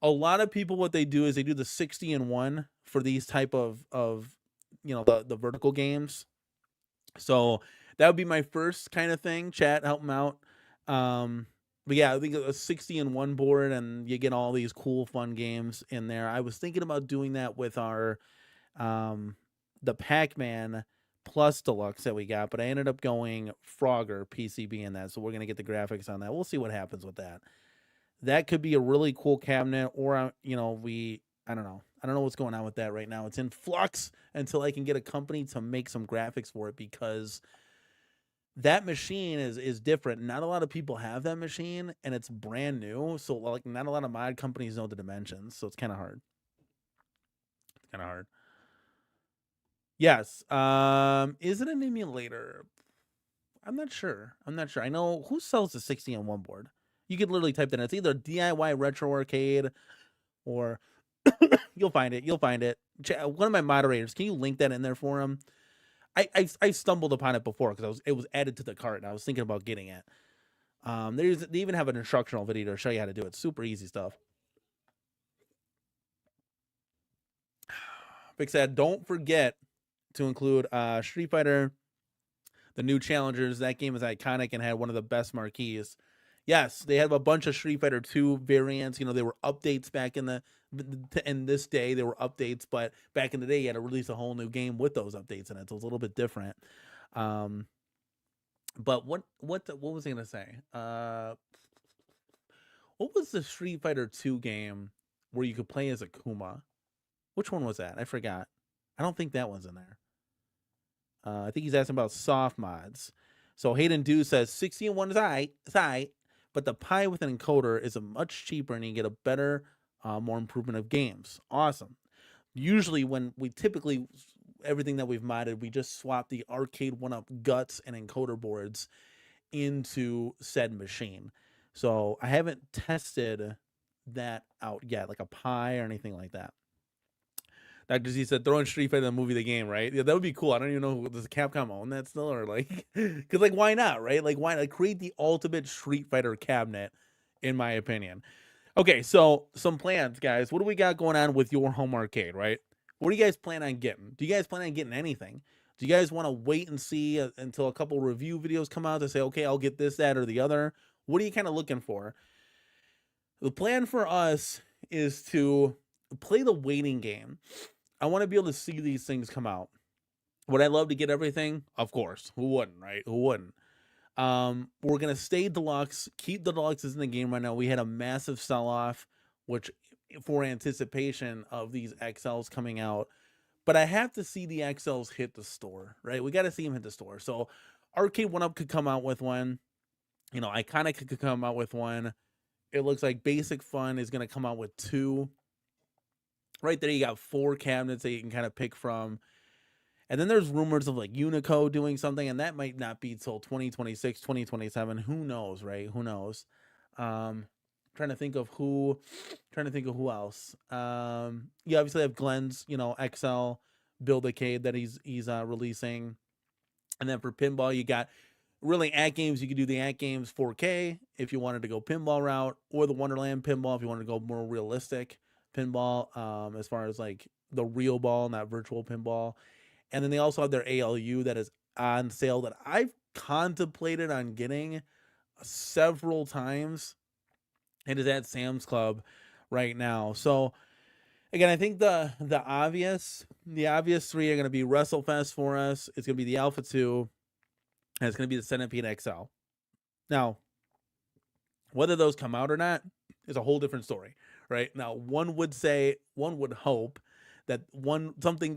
A lot of people, what they do is they do the 60-in-1 for these type of the vertical games. So that would be my first kind of thing. Chat, help them out. But yeah, I think a 60-in-1 board, and you get all these cool, fun games in there. I was thinking about doing that with our the Pac-Man Plus Deluxe that we got, but I ended up going Frogger PCB in that, so we're gonna get the graphics on that. We'll see what happens with that. That could be a really cool cabinet, or I don't know. I don't know what's going on with that right now. It's in flux until I can get a company to make some graphics for it, because that machine is different. Not a lot of people have that machine, and it's brand new. So like not a lot of mod companies know the dimensions. So it's kind of hard. Yes. Is it an emulator? I'm not sure. I know who sells the 60-in-1 board. You could literally type that in. It's either DIY Retro Arcade or you'll find it. One of my moderators, can you link that in there for him? I stumbled upon it before because it was added to the cart and I was thinking about getting it. They even have an instructional video to show you how to do it. Super easy stuff. Big Sad, don't forget to include Street Fighter, the new challengers. That game is iconic and had one of the best marquees. Yes, they have a bunch of Street Fighter 2 variants. They were updates back in this day. There were updates, but back in the day, you had to release a whole new game with those updates in it. So it's a little bit different. But what was I gonna say? What was the Street Fighter 2 game where you could play as Akuma? Which one was that? I forgot. I don't think that one's in there. I think he's asking about soft mods. So Hayden Dew says 60-in-1 is aight, but the Pi with an encoder is a much cheaper and you get a better, more improvement of games. Awesome. Usually when typically everything that we've modded, we just swap the arcade OneUp guts and encoder boards into said machine. So I haven't tested that out yet, like a Pi or anything like that. Dr. Z said, throw in Street Fighter, the movie, the game, right? Yeah, that would be cool. I don't even know, does Capcom own that still? Or like, because like, why not, right? Like, why not create the ultimate Street Fighter cabinet, in my opinion. Okay, so some plans, guys. What do we got going on with your home arcade, right? What do you guys plan on getting? Do you guys plan on getting anything? Do you guys want to wait and see until a couple review videos come out to say, okay, I'll get this, that, or the other? What are you kind of looking for? The plan for us is to play the waiting game. I want to be able to see these things come out. Would I love to get everything? Of course. Who wouldn't, right? Who wouldn't? We're gonna stay deluxe, keep the deluxes in the game right now. We had a massive sell-off, which for anticipation of these XLs coming out. But I have to see the XLs hit the store, right? We got to see them hit the store. So Arcade One Up could come out with one. You know, Iconic could come out with one. It looks like Basic Fun is going to come out with 2. Right there, you got 4 cabinets that you can kind of pick from. And then there's rumors of like Unico doing something, and that might not be till 2026, 2027. Who knows, right? Who knows? Trying to think of who else. You obviously have Glenn's, XL Build-A-Cade that he's releasing. And then for pinball, you got really at games. You could do the at games 4K if you wanted to go pinball route, or the Wonderland pinball if you wanted to go more realistic pinball, as far as like the real ball, not virtual pinball. And then they also have their ALU that is on sale that I've contemplated on getting several times. It is at Sam's Club right now. So again, I think the obvious 3 are going to be WrestleFest for us. It's going to be the Alpha 2, and it's going to be the Centipede XL. Now, whether those come out or not is a whole different story, right? Now, one would hope that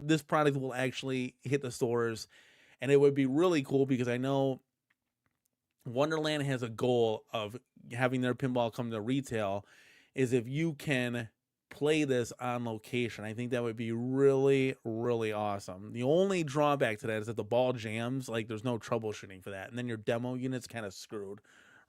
this product will actually hit the stores, and it would be really cool because I know Wonderland has a goal of having their pinball come to retail, is if you can play this on location. I think that would be really, really awesome. The only drawback to that is that the ball jams, like there's no troubleshooting for that. And then your demo unit's kind of screwed,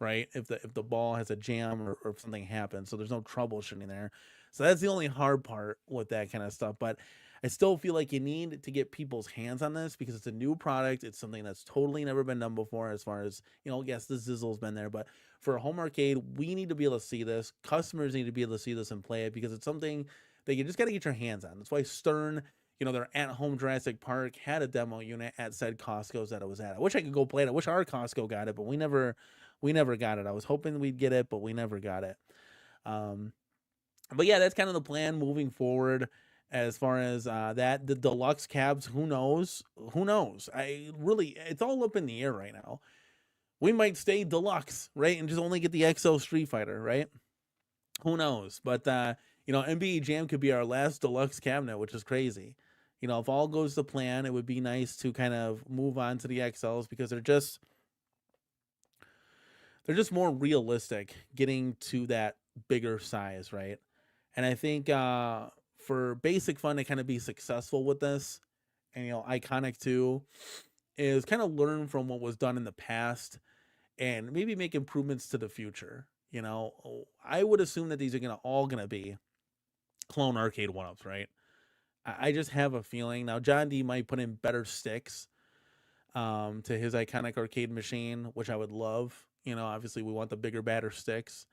right? If the ball has a jam or if something happens. So there's no troubleshooting there. So that's the only hard part with that kind of stuff. But I still feel like you need to get people's hands on this because it's a new product. It's something that's totally never been done before as far as, yes, the Zizzle's been there. But for a home arcade, we need to be able to see this. Customers need to be able to see this and play it because it's something that you just got to get your hands on. That's why Stern, their at-home Jurassic Park had a demo unit at said Costco's that it was at. I wish I could go play it. I wish our Costco got it, but we never got it. I was hoping we'd get it, but we never got it. But yeah, that's kind of the plan moving forward. As far as that, the deluxe cabs, who knows? It's all up in the air right now. We might stay deluxe, right? And just only get the XL Street Fighter, right? Who knows? But, NBA Jam could be our last deluxe cabinet, which is crazy. If all goes to plan, it would be nice to kind of move on to the XLs because they're just more realistic getting to that bigger size, right? And I think for Basic Fun to kind of be successful with this, and Iconic too, is kind of learn from what was done in the past and maybe make improvements to the future. I would assume that these are all gonna be clone arcade one-ups, right? I just have a feeling. Now John D might put in better sticks to his Iconic arcade machine, which I would love. Obviously we want the bigger, badder sticks.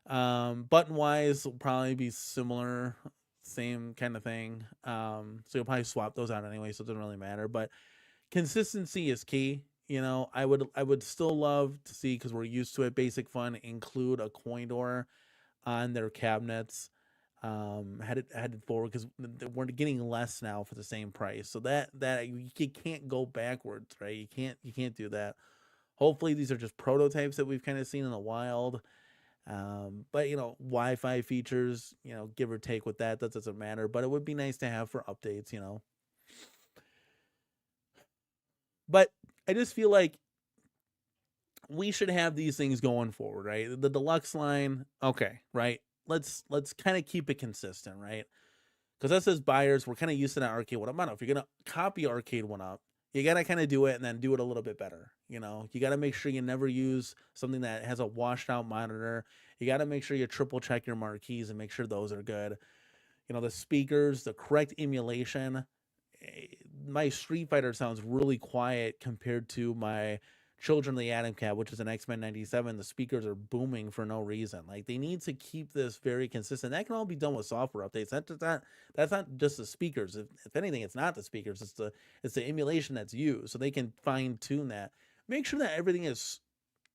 Button wise will probably be similar, same kind of thing. So you'll probably swap those out anyway, so it doesn't really matter. But consistency is key. I would still love to see, because we're used to it, Basic Fun include a coin door on their cabinets headed forward, because we're getting less now for the same price. So that you can't go backwards, right? You can't do that. Hopefully these are just prototypes that we've kind of seen in the wild. But Wi-Fi features, give or take with that doesn't matter, but it would be nice to have for updates. But I just feel like we should have these things going forward, right? The deluxe line, okay, right? Let's kind of keep it consistent, right? Because us as buyers, we're kind of used to that arcade one up. I don't know, if you're gonna copy arcade one up, you got to kind of do it and then do it a little bit better. You got to make sure you never use something that has a washed out monitor. You got to make sure you triple check your marquees and make sure those are good. The speakers, the correct emulation. My Street Fighter sounds really quiet compared to my Children of the Atom Cab, which is an X-Men 97, the speakers are booming for no reason. Like, they need to keep this very consistent. That can all be done with software updates. That's not just the speakers. If anything, it's not the speakers. It's the emulation that's used. So they can fine tune that. Make sure that everything is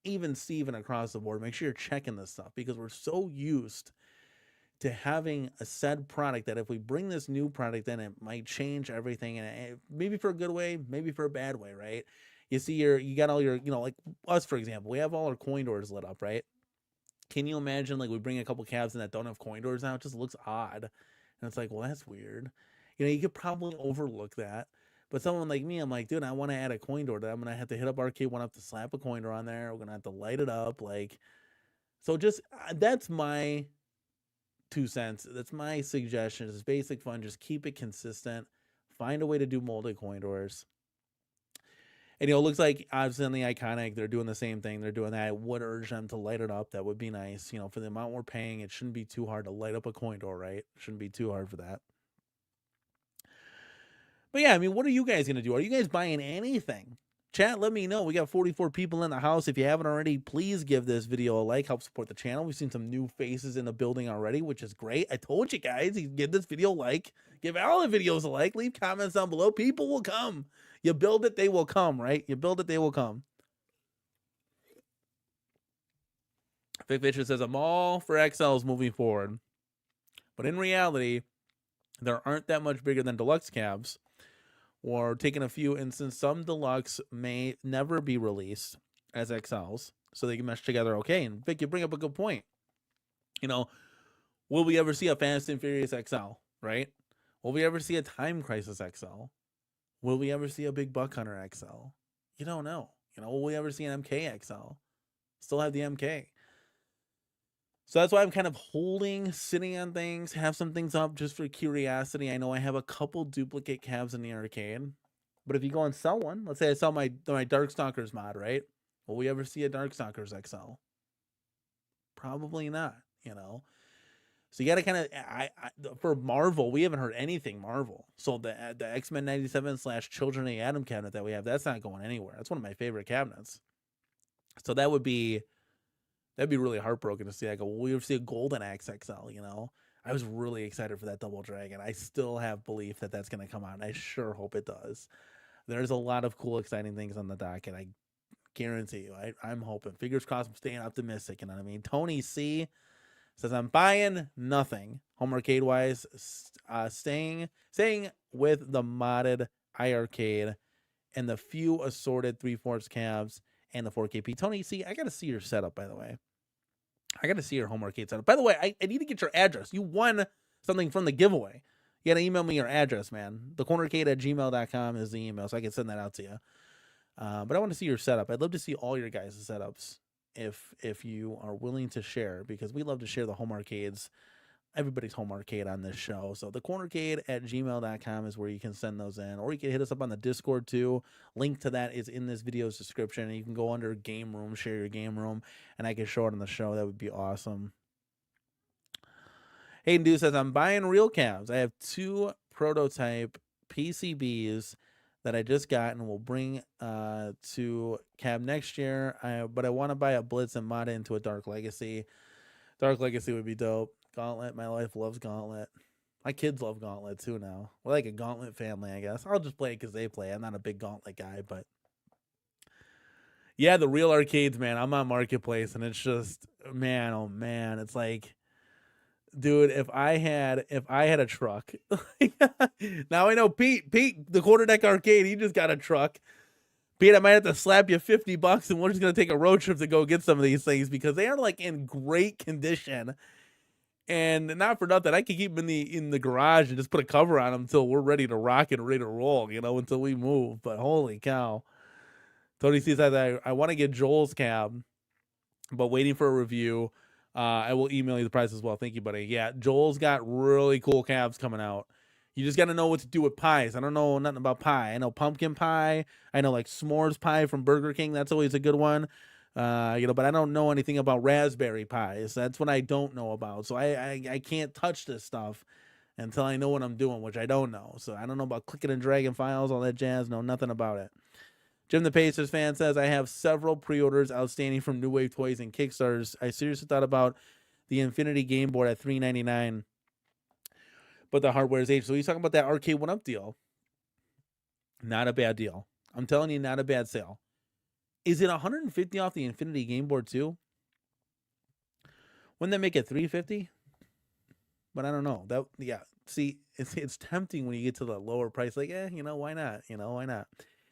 even Steven across the board. Make sure you're checking this stuff, because we're so used to having a said product that if we bring this new product in, it might change everything, and maybe for a good way, maybe for a bad way, right? You see you got all your, like us, for example, we have all our coin doors lit up, right? Can you imagine, like, we bring a couple cabs in that don't have coin doors now? It just looks odd. And it's like, well, that's weird. You could probably overlook that. But someone like me, I'm like, dude, I want to add a coin door. I'm going to have to hit up Arcade OneUp to slap a coin door on there. We're going to have to light it up. Like, so just, that's my 2 cents. That's my suggestion. It's basic fun. Just keep it consistent. Find a way to do molded coin doors. And, it looks like, obviously, on the Iconic, they're doing the same thing. They're doing that. I would urge them to light it up. That would be nice. For the amount we're paying, it shouldn't be too hard to light up a coin door, right? It shouldn't be too hard for that. But, yeah, what are you guys going to do? Are you guys buying anything? Chat, let me know. We got 44 people in the house. If you haven't already, please give this video a like. Help support the channel. We've seen some new faces in the building already, which is great. I told you guys, give this video a like. Give all the videos a like. Leave comments down below. People will come. You build it, they will come, right? You build it, they will come. Vic Fisher says, I'm all for XLs moving forward. But in reality, there aren't that much bigger than deluxe cabs. Or taking a few instances, some deluxe may never be released as XLs, so they can mesh together okay. And Vic, you bring up a good point. Will we ever see a Fast and Furious XL, right? Will we ever see a Time Crisis XL? Will we ever see a Big Buck Hunter XL? You don't know. Will we ever see an MK XL? Still have the MK. So that's why I'm kind of sitting on things, have some things up just for curiosity. I know I have a couple duplicate cabs in the arcade, but if you go and sell one, let's say I sell my Darkstalkers mod, right? Will we ever see a Darkstalkers XL? Probably not, So you got to kind of, for Marvel, we haven't heard anything Marvel. So the X-Men 97 / Children of the Atom cabinet that we have, that's not going anywhere. That's one of my favorite cabinets. So that'd be really heartbroken to see. Will we ever see a Golden Axe XL, I was really excited for that Double Dragon. I still have belief that that's going to come out, and I sure hope it does. There's a lot of cool, exciting things on the docket. I guarantee you. I'm hoping. Fingers crossed. I'm staying optimistic, you know what I mean? Tony C says, I'm buying nothing, home arcade wise, staying with the modded iArcade and the few assorted 3/4 cabs and the 4KP. Tony, see, I got to see your setup, by the way. I got to see your home arcade setup. By the way, I need to get your address. You won something from the giveaway. You got to email me your address, man. TheCornerCade@gmail.com is the email, so I can send that out to you. But I want to see your setup. I'd love to see all your guys' setups if you are willing to share, because we love to share the home arcades, everybody's home arcade on this show. So thecornercade@gmail.com is where you can send those in, or you can hit us up on the Discord too. Link to that is in this video's description, and you can go under game room, share your game room, and I can show it on the show. That would be awesome. Hayden Dew says, I'm buying real cabs. I have 2 prototype PCBs that I just got and will bring to cab next year. But I want to buy a Blitz and mod it into a Dark Legacy. Dark Legacy would be dope. Gauntlet, my life loves Gauntlet. My kids love Gauntlet too now. We're like a Gauntlet family, I guess. I'll just play it because they play. I'm not a big Gauntlet guy, but yeah, the real arcades, man. I'm on Marketplace, and it's just, man, oh man, it's like, dude, if I had a truck. Now I know Pete, the quarter deck arcade, he just got a truck. Pete, I might have to slap you $50, and we're just gonna take a road trip to go get some of these things, because they are like in great condition. And not for nothing, I can keep them in the garage and just put a cover on them until we're ready to rock and ready to roll, until we move. But holy cow. Tony C says, I want to get Joel's cab, but waiting for a review. I will email you the price as well. Thank you, buddy. Yeah, Joel's got really cool cabs coming out. You just got to know what to do with pies. I don't know nothing about pie. I know pumpkin pie. I know like s'mores pie from Burger King. That's always a good one. But I don't know anything about raspberry pies. That's what I don't know about. So I can't touch this stuff until I know what I'm doing, which I don't know. So I don't know about clicking and dragging files, all that jazz. Know nothing about it. Jim the Pacers fan says, I have several pre-orders outstanding from New Wave Toys and Kickstarters. I seriously thought about the Infinity Game Board at $399, but the hardware is aged. So he's talking about that Arcade 1UP deal. Not a bad deal. I'm telling you, not a bad sale. Is it $150 off the Infinity Game Board too? Wouldn't that make it $350? But I don't know. That, yeah. See, it's tempting when you get to the lower price. Like, why not? Why not?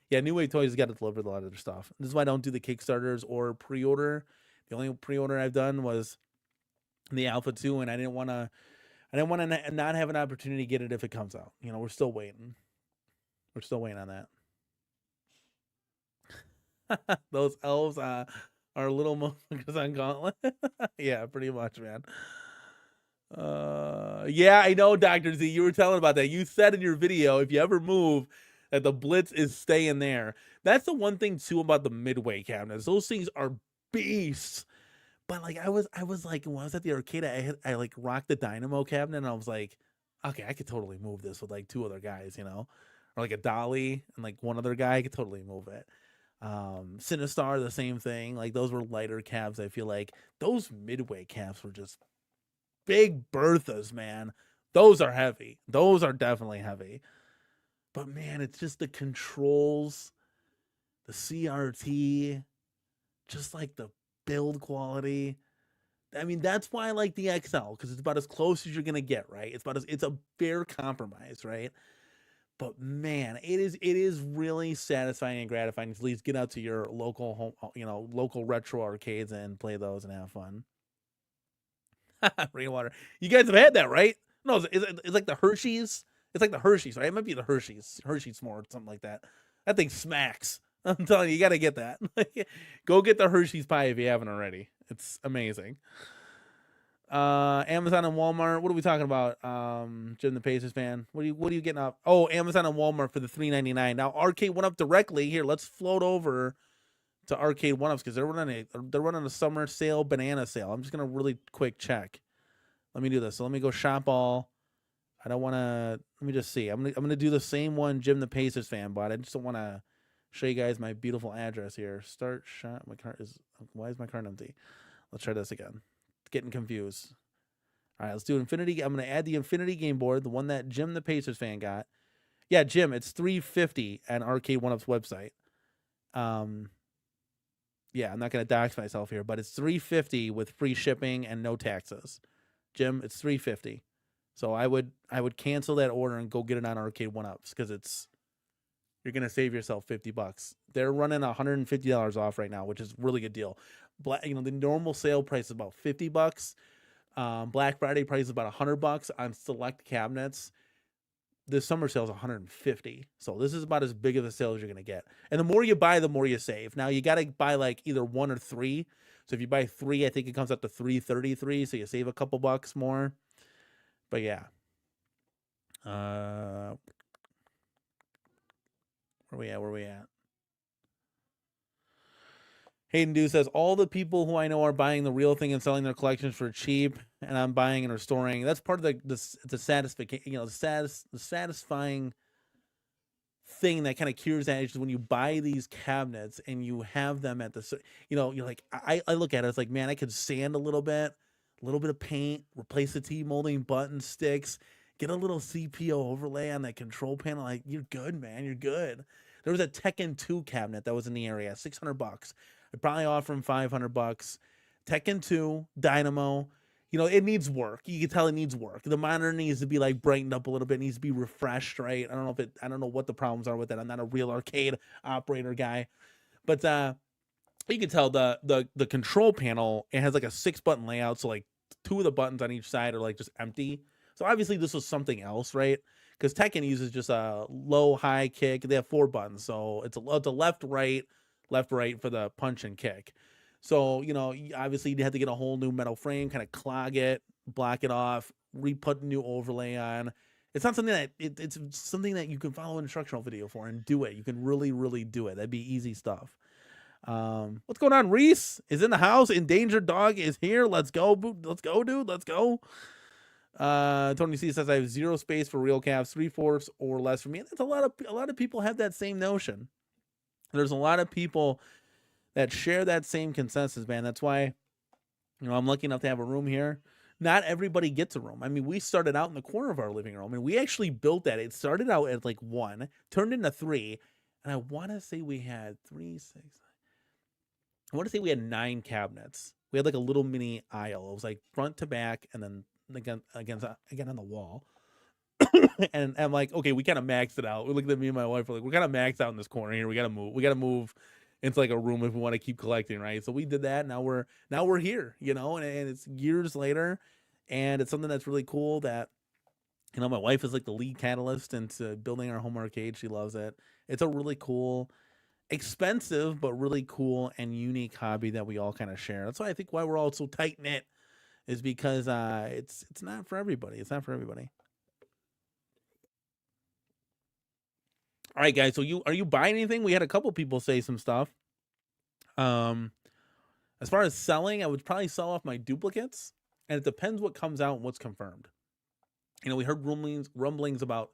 Yeah, New Wave Toys got to deliver a lot of their stuff. This is why I don't do the Kickstarters or pre-order. The only pre-order I've done was the Alpha 2, and I didn't want to not have an opportunity to get it if it comes out. We're still waiting. We're still waiting on that. Those elves are little motherfuckers on Gauntlet. Yeah, pretty much, man. Yeah, I know, Dr. Z. You were telling about that. You said in your video, if you ever move, that the Blitz is staying there. That's the one thing too about the Midway cabinets. Those things are beasts. But like I was like, when I was at the arcade, I like rocked the Dynamo cabinet, and I was like, okay, I could totally move this with like 2 other guys, or like a Dolly and like one other guy. I could totally move it. Sinistar, the same thing. Like those were lighter cabs. I feel like those Midway cabs were just big Berthas, man. Those are heavy. Those are definitely heavy. But man, it's just the controls, the CRT, just like the build quality. I mean, that's why I like the XL, because it's about as close as you're gonna get, right? It's a fair compromise, right? But man, it is really satisfying and gratifying to at least get out to your local home, local retro arcades and play those and have fun. Rainwater, you guys have had that, right? No, it's like the Hershey's. It's like the Hershey's, right? It might be the Hershey's S'more or something like that. That thing smacks. I'm telling you, you got to get that. Go get the Hershey's pie if you haven't already. It's amazing. Amazon and Walmart. What are we talking about? Jim the Pacers fan. What are you getting up? Oh, Amazon and Walmart for the $3.99. Now Arcade 1UP directly here. Let's float over to Arcade 1UPs because they're running a summer sale, banana sale. I'm just gonna really quick check. Let me do this. So let me go shop all. I don't want to. Let me just see. I'm gonna do the same one Jim the Pacers fan bought. I just don't want to show you guys my beautiful address here. Start shop. Why is my card empty? Let's try this again. Getting confused. All right, let's do Infinity. I'm gonna add the Infinity Game Board, the one that Jim the Pacers fan got. Yeah, Jim, it's $350 on Arcade 1UP's website. Yeah, I'm not gonna dox myself here, but it's $350 with free shipping and no taxes. Jim, it's $350. So I would cancel that order and go get it on Arcade 1UPs because you're gonna save yourself $50. They're running $150 off right now, which is a really good deal. The normal sale price is about $50. Black Friday price is about $100 on select cabinets. This summer sale is $150. So this is about as big of a sale as you're gonna get. And the more you buy, the more you save. Now you gotta buy like either 1 or 3. So if you buy 3, I think it comes up to $333. So you save a couple bucks more. But yeah. Where we at? Hayden Dew says, all the people who I know are buying the real thing and selling their collections for cheap, and I'm buying and restoring. That's part of the satisfaction, the satisfying thing that kind of cures that is when you buy these cabinets and you have them at the, you're like, I look at it, it's like, man, I could sand a little bit of paint, replace the T-molding button sticks, get a little CPO overlay on that control panel. Like, you're good, man. You're good. There was a Tekken 2 cabinet that was in the area, $600. I'd probably offer him $500. Tekken 2, Dynamo. It needs work. You can tell it needs work. The monitor needs to be like brightened up a little bit. It needs to be refreshed, right? I don't know what the problems are with it. I'm not a real arcade operator guy, but you can tell the control panel, it has like a 6-button layout, so like 2 of the buttons on each side are like just empty. So obviously this was something else, right? Because Tekken uses just a low, high, kick. They have 4 buttons, so it's a left, right for the punch and kick. So obviously you had to get a whole new metal frame, kind of clog it, block it off, re-put a new overlay on. It's not something that it's something that you can follow an instructional video for and do it. You can really, really do it. That'd be easy stuff. What's going on? Reese is in the house. Endangered dog is here. Let's go. Let's go, dude. Let's go. Tony C says I have 0 space for real calves, 3/4 or less for me. That's a lot of people have that same notion. There's a lot of people that share that same consensus, man. That's why, I'm lucky enough to have a room here. Not everybody gets a room. I mean, we started out in the corner of our living room, and we actually built that. It started out at like 1, turned into 3, and I want to say we had 3, 6. I want to say we had 9 cabinets. We had like a little mini aisle. It was like front to back, and then again on the wall. And I'm like, okay, we kind of maxed it out. We looked at me and my wife. We're like, we're kind of maxed out in this corner here. We gotta move. We gotta move into like a room if we want to keep collecting, right? So we did that. Now we're here, and it's years later, and it's something that's really cool. That my wife is like the lead catalyst into building our home arcade. She loves it. It's a really cool, expensive but really cool and unique hobby that we all kind of share. That's why I think why we're all so tight knit is because it's not for everybody. It's not for everybody. All right, guys. So are you buying anything? We had a couple people say some stuff. Um, as far as selling, I would probably sell off my duplicates, and it depends what comes out and what's confirmed. We heard rumblings about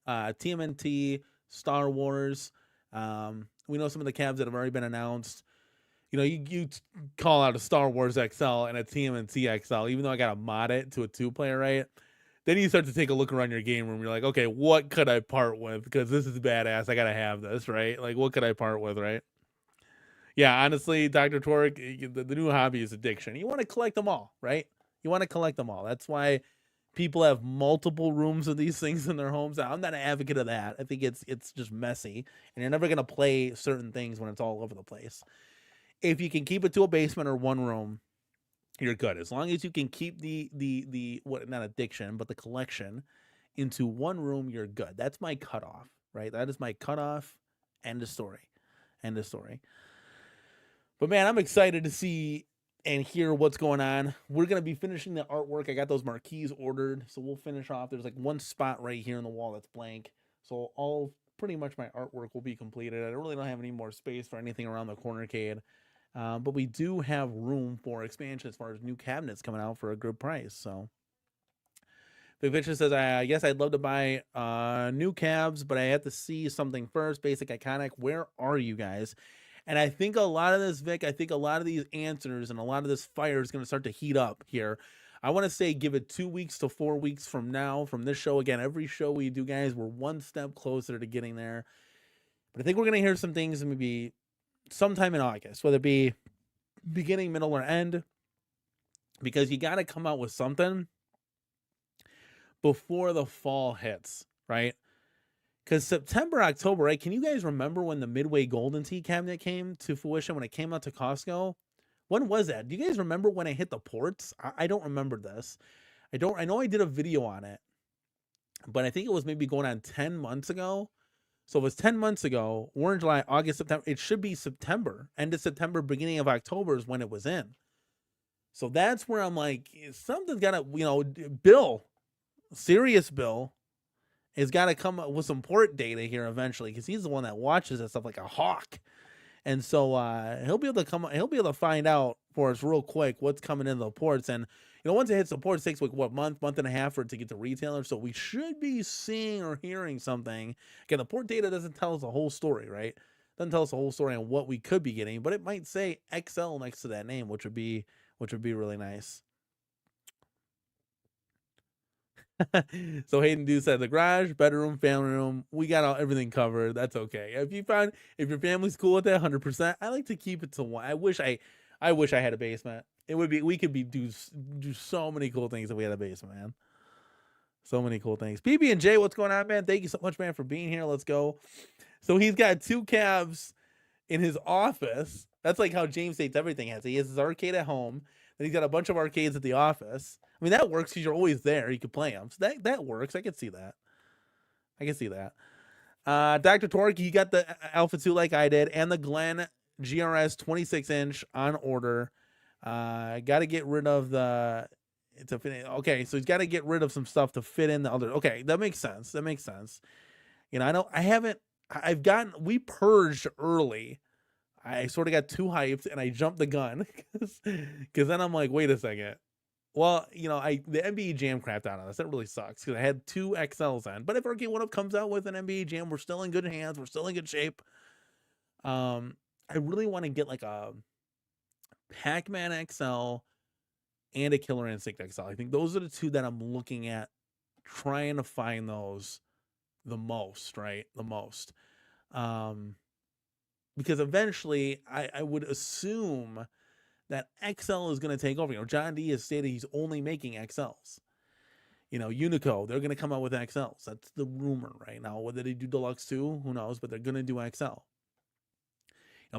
TMNT, Star Wars. We know some of the cabs that have already been announced. You call out a Star Wars XL and a TMNT XL, even though I got to mod it to a 2-player, right? Then you start to take a look around your game room. You're like, okay, what could I part with? Because this is badass. I got to have this, right? Like, what could I part with, right? Yeah, honestly, Dr. Torque, the new hobby is addiction. You want to collect them all, right? You want to collect them all. That's why people have multiple rooms of these things in their homes. I'm not an advocate of that. I think it's just messy, and you're never going to play certain things when it's all over the place. If you can keep it to a basement or one room, you're good. As long as you can keep the what, not addiction, but the collection into one room, you're good. That's my cutoff, right? That is my cutoff. End of story. End of story. But man, I'm excited to see and hear what's going on. We're gonna be finishing the artwork. I got those marquees ordered, so we'll finish off. There's like one spot right here in the wall that's blank, so all pretty much my artwork will be completed. I really don't have any more space for anything around the CornerCade. But we do have room for expansion as far as new cabinets coming out for a good price. So Big Picture says, I guess I'd love to buy new cabs, but I have to see something first. Basic, iconic. Where are you guys? And I think a lot of this, Vic, I think a lot of these answers and a lot of this fire is going to start to heat up here. I want to say give it 2 weeks to 4 weeks from now, from this show. Again, every show we do, guys, we're one step closer to getting there. But I think we're going to hear some things maybe sometime in August, whether it be beginning, middle, or end, because you got to come out with something before the fall hits, right? Because September, October, right? Can you guys remember when the Midway Golden Tee cabinet came to fruition, when it came out to Costco? When was that? Do you guys remember when it hit the ports? I don't remember this. I know I did a video on it, but I think it was maybe going on 10 months ago. So it was 10 months ago. We're in July, August, September. It should be September. End of September, beginning of October is when it was in. So that's where I'm like, something's got to, Bill, serious Bill, has got to come up with some port data here eventually, because he's the one that watches that stuff like a hawk. And so he'll be able to find out for us real quick what's coming into the ports. And once it hits the ports, it takes like what, month and a half for it to get to retailers. So we should be seeing or hearing something. Again, the port data doesn't tell us the whole story, right? Doesn't tell us the whole story on what we could be getting, but it might say XL next to that name, which would be really nice. So Hayden Do said the garage, bedroom, family room, we got everything covered. That's okay. If your family's cool with that, 100%. I like to keep it to one. I wish I had a basement. We could do so many cool things if we had a basement, man. So many cool things. PB and J, what's going on, man? Thank you so much, man, for being here. Let's go. So he's got 2 cabs in his office. That's like how James States everything has. He has his arcade at home. Then he's got a bunch of arcades at the office. I mean, that works because you're always there. You can play them. So that works. I can see that. Dr. Torque, you got the Alpha 2 like I did, and the Glen GRS 26-inch on order. Got to get rid of the... Okay, so he's got to get rid of some stuff to fit in the other... Okay, that makes sense. We purged early. I sort of got too hyped, and I jumped the gun. Because then I'm like, wait a second. Well, the NBA Jam crapped out on us. That really sucks, because I had 2 XLs on. But if Arcade OneUp comes out with an NBA Jam, we're still in good hands. We're still in good shape. I really want to get like a Pac-Man XL and a Killer Instinct XL. I think those are the two that I'm looking at, trying to find those the most, right? The most. Um, because eventually I would assume that XL is going to take over. John D has stated he's only making XLs. Unico, they're going to come out with XLs. That's the rumor right now. Whether they do deluxe too, who knows? But they're going to do XL.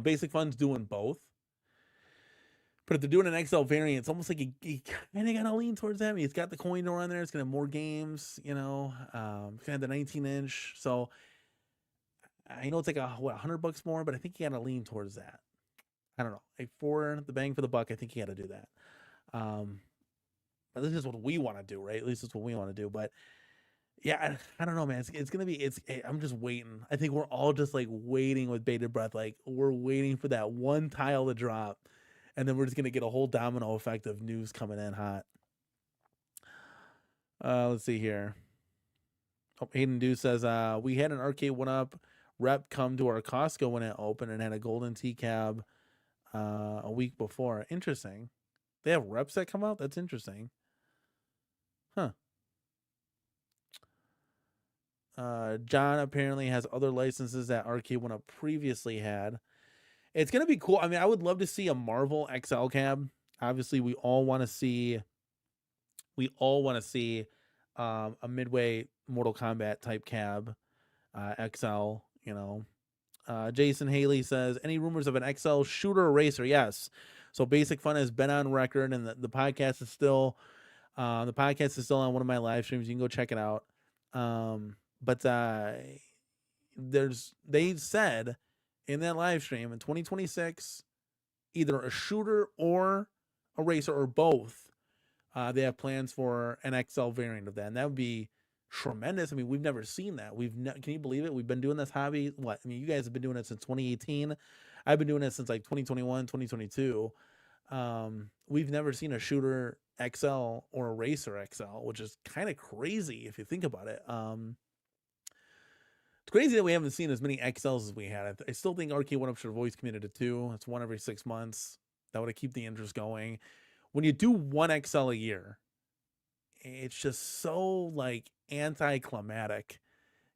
Basic Fun's doing both. But if they're doing an XL variant, it's almost like you kind of got to lean towards that. I mean, it's got the coin door on there. It's going to have more games, it's going to have the 19-inch. So I know it's like $100 more, but I think you got to lean towards that. I don't know. Like for the bang for the buck, I think you got to do that. But this is what we want to do, right? At least that's what we want to do. But yeah, I don't know, man. It's going to be, I'm just waiting. I think we're all just like waiting with bated breath. Like we're waiting for that one tile to drop. And then we're just going to get a whole domino effect of news coming in hot. Let's see here. Hayden Dew says, we had an Arcade OneUp rep come to our Costco when it opened and had a golden T-cab a week before. Interesting. They have reps that come out? That's interesting. Huh. John apparently has other licenses that Arcade OneUp previously had. It's going to be cool. I mean, I would love to see a Marvel XL cab. Obviously, we all want to see a Midway Mortal Kombat type cab, XL, Jason Haley says, any rumors of an XL shooter or racer? Yes. So Basic Fun has been on record, and the podcast is still on one of my live streams. You can go check it out. But they said in that live stream in 2026, either a shooter or a racer or both, they have plans for an XL variant of that, and that would be tremendous. I mean, we've never seen that. Can you believe it? We've been doing this hobby. What? I mean, you guys have been doing it since 2018. I've been doing it since like 2021, 2022. We've never seen a shooter XL or a racer XL, which is kind of crazy if you think about it. It's crazy that we haven't seen as many XLs as we had. I still think Arcade OneUp should have always committed to 2. It's 1 every 6 months. That would have kept the interest going. When you do 1 XL a year, it's just so like anticlimactic.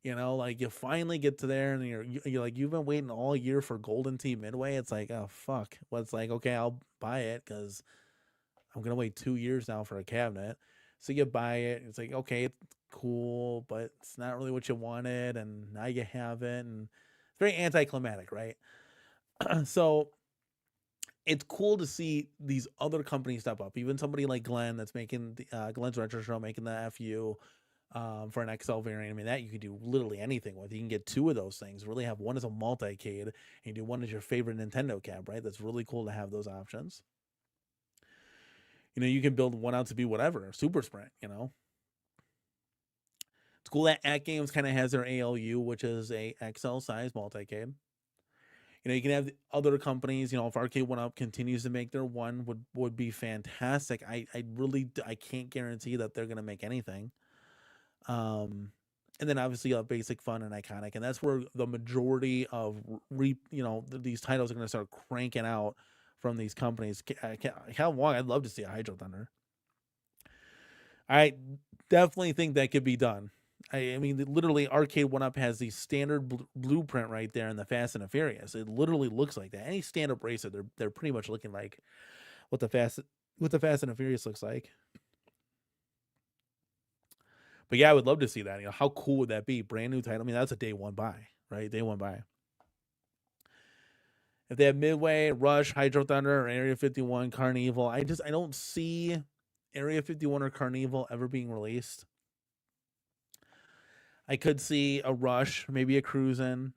Like you finally get to there and you're like, you've been waiting all year for Golden Tee Midway. It's like, oh fuck. Well, it's like, okay, I'll buy it because I'm gonna wait 2 years now for a cabinet. So you buy it. It's like, okay, it's cool, but it's not really what you wanted, and now you have it, and it's very anticlimactic, right? So it's cool to see these other companies step up. Even somebody like Glenn that's making Glenn's Retro Show, making the FU for an XL variant. I mean, that you could do literally anything with. You can get 2 of those things. Really have one as a multi-cade, and you do one as your favorite Nintendo cab, right? That's really cool to have those options. You can build one out to be whatever, Super Sprint, It's cool that At Games kind of has their ALU, which is a XL size multi-cade. You can have other companies, if Arcade OneUp continues to make their one, would be fantastic. I can't guarantee that they're going to make anything. And then obviously you have Basic Fun and Iconic, and that's where the majority of these titles are going to start cranking out from these companies. How long? I'd love to see a Hydro Thunder. I definitely think that could be done. I mean, literally, Arcade OneUp has the standard blueprint right there in the Fast and the Furious. It literally looks like that. Any stand-up racer, they're pretty much looking like what the Fast and the Furious looks like. But yeah, I would love to see that. How cool would that be? Brand new title. I mean, that's a day one buy, right? Day one buy. If they have Midway, Rush, Hydro Thunder, or Area 51, Carnival, I don't see Area 51 or Carnival ever being released. I could see a Rush, maybe a Cruisin',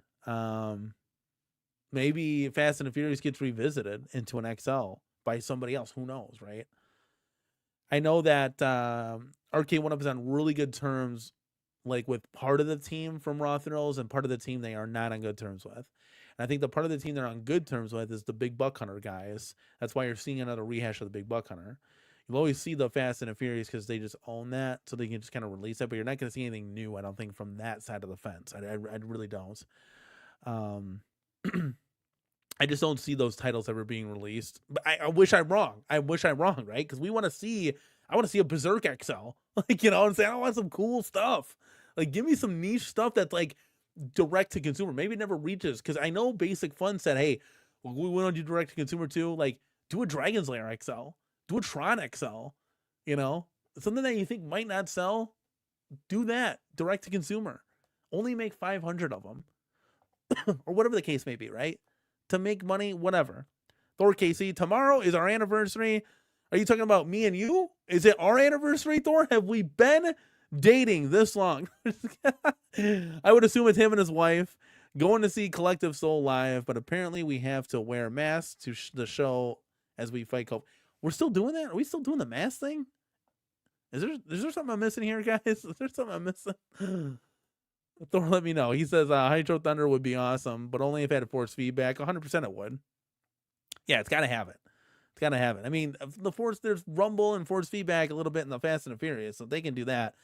maybe Fast and the Furious gets revisited into an XL by somebody else. Who knows, right? I know that Arcade OneUp is on really good terms, like with part of the team from Raw Thrills and part of the team they are not on good terms with. And I think the part of the team they're on good terms with is the Big Buck Hunter guys. That's why you're seeing another rehash of the Big Buck Hunter. You'll always see the Fast and the Furious because they just own that, so they can just kind of release it. But you're not going to see anything new, I don't think, from that side of the fence. I really don't. I just don't see those titles ever being released. But I wish I'm wrong. I wish I'm wrong, right? Because I want to see a Berserk XL. Like, you know what I'm saying? I want some cool stuff. Like, give me some niche stuff that's like direct to consumer. Maybe it never reaches. Because I know Basic Fun said, hey, we want to do direct to consumer too. Like, do a Dragon's Lair XL, do a Tron XL, you know? Something that you think might not sell, do that direct to consumer. Only make 500 of them or whatever the case may be, right? To make money, whatever. Thor Casey, tomorrow is our anniversary. Are you talking about me and you? Is it our anniversary, Thor? Have we been dating this long? I would assume it's him and his wife going to see Collective Soul live, but apparently we have to wear masks to the show as we fight COVID. We're still doing that? Are we still doing the mask thing? Is there something I'm missing here, guys? Is there something I'm missing? Thor, let me know. He says Hydro Thunder would be awesome, but only if it had force feedback. 100% it would. Yeah, it's got to have it. It's got to have it. I mean, the force, there's rumble and force feedback a little bit in the Fast and the Furious, so they can do that.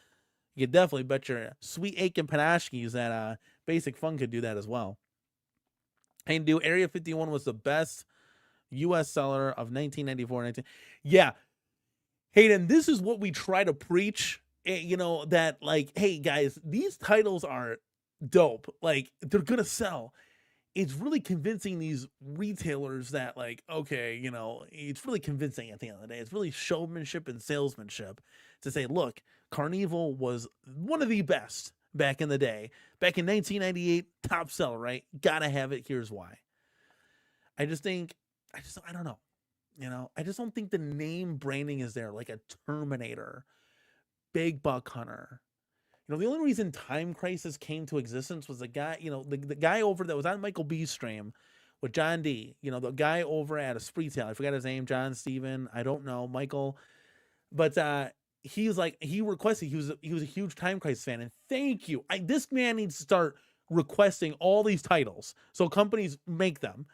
You can definitely bet your sweet Aiken Panashkis that Basic Fun could do that as well. And do Area 51 was the best U.S. seller of 1994. Yeah. Hayden, this is what we try to preach. You know, that like, hey guys, these titles are dope. Like, they're gonna sell. It's really convincing these retailers that, like, okay, you know, it's really convincing at the end of the day. It's really showmanship and salesmanship to say, look, Carnival was one of the best back in the day. Back in 1998, top seller, right? Gotta have it. Here's why. I don't know. You know, I just don't think the name branding is there, like a Terminator, Big Buck Hunter. You know, the only reason Time Crisis came to existence was the guy, you know, the guy over that was on Michael B's stream with John D. You know, the guy over at a Spreetail. I forgot his name, John Steven. I don't know, Michael. But he was like, he requested, he was a huge Time Crisis fan. And thank you. This man needs to start requesting all these titles so companies make them.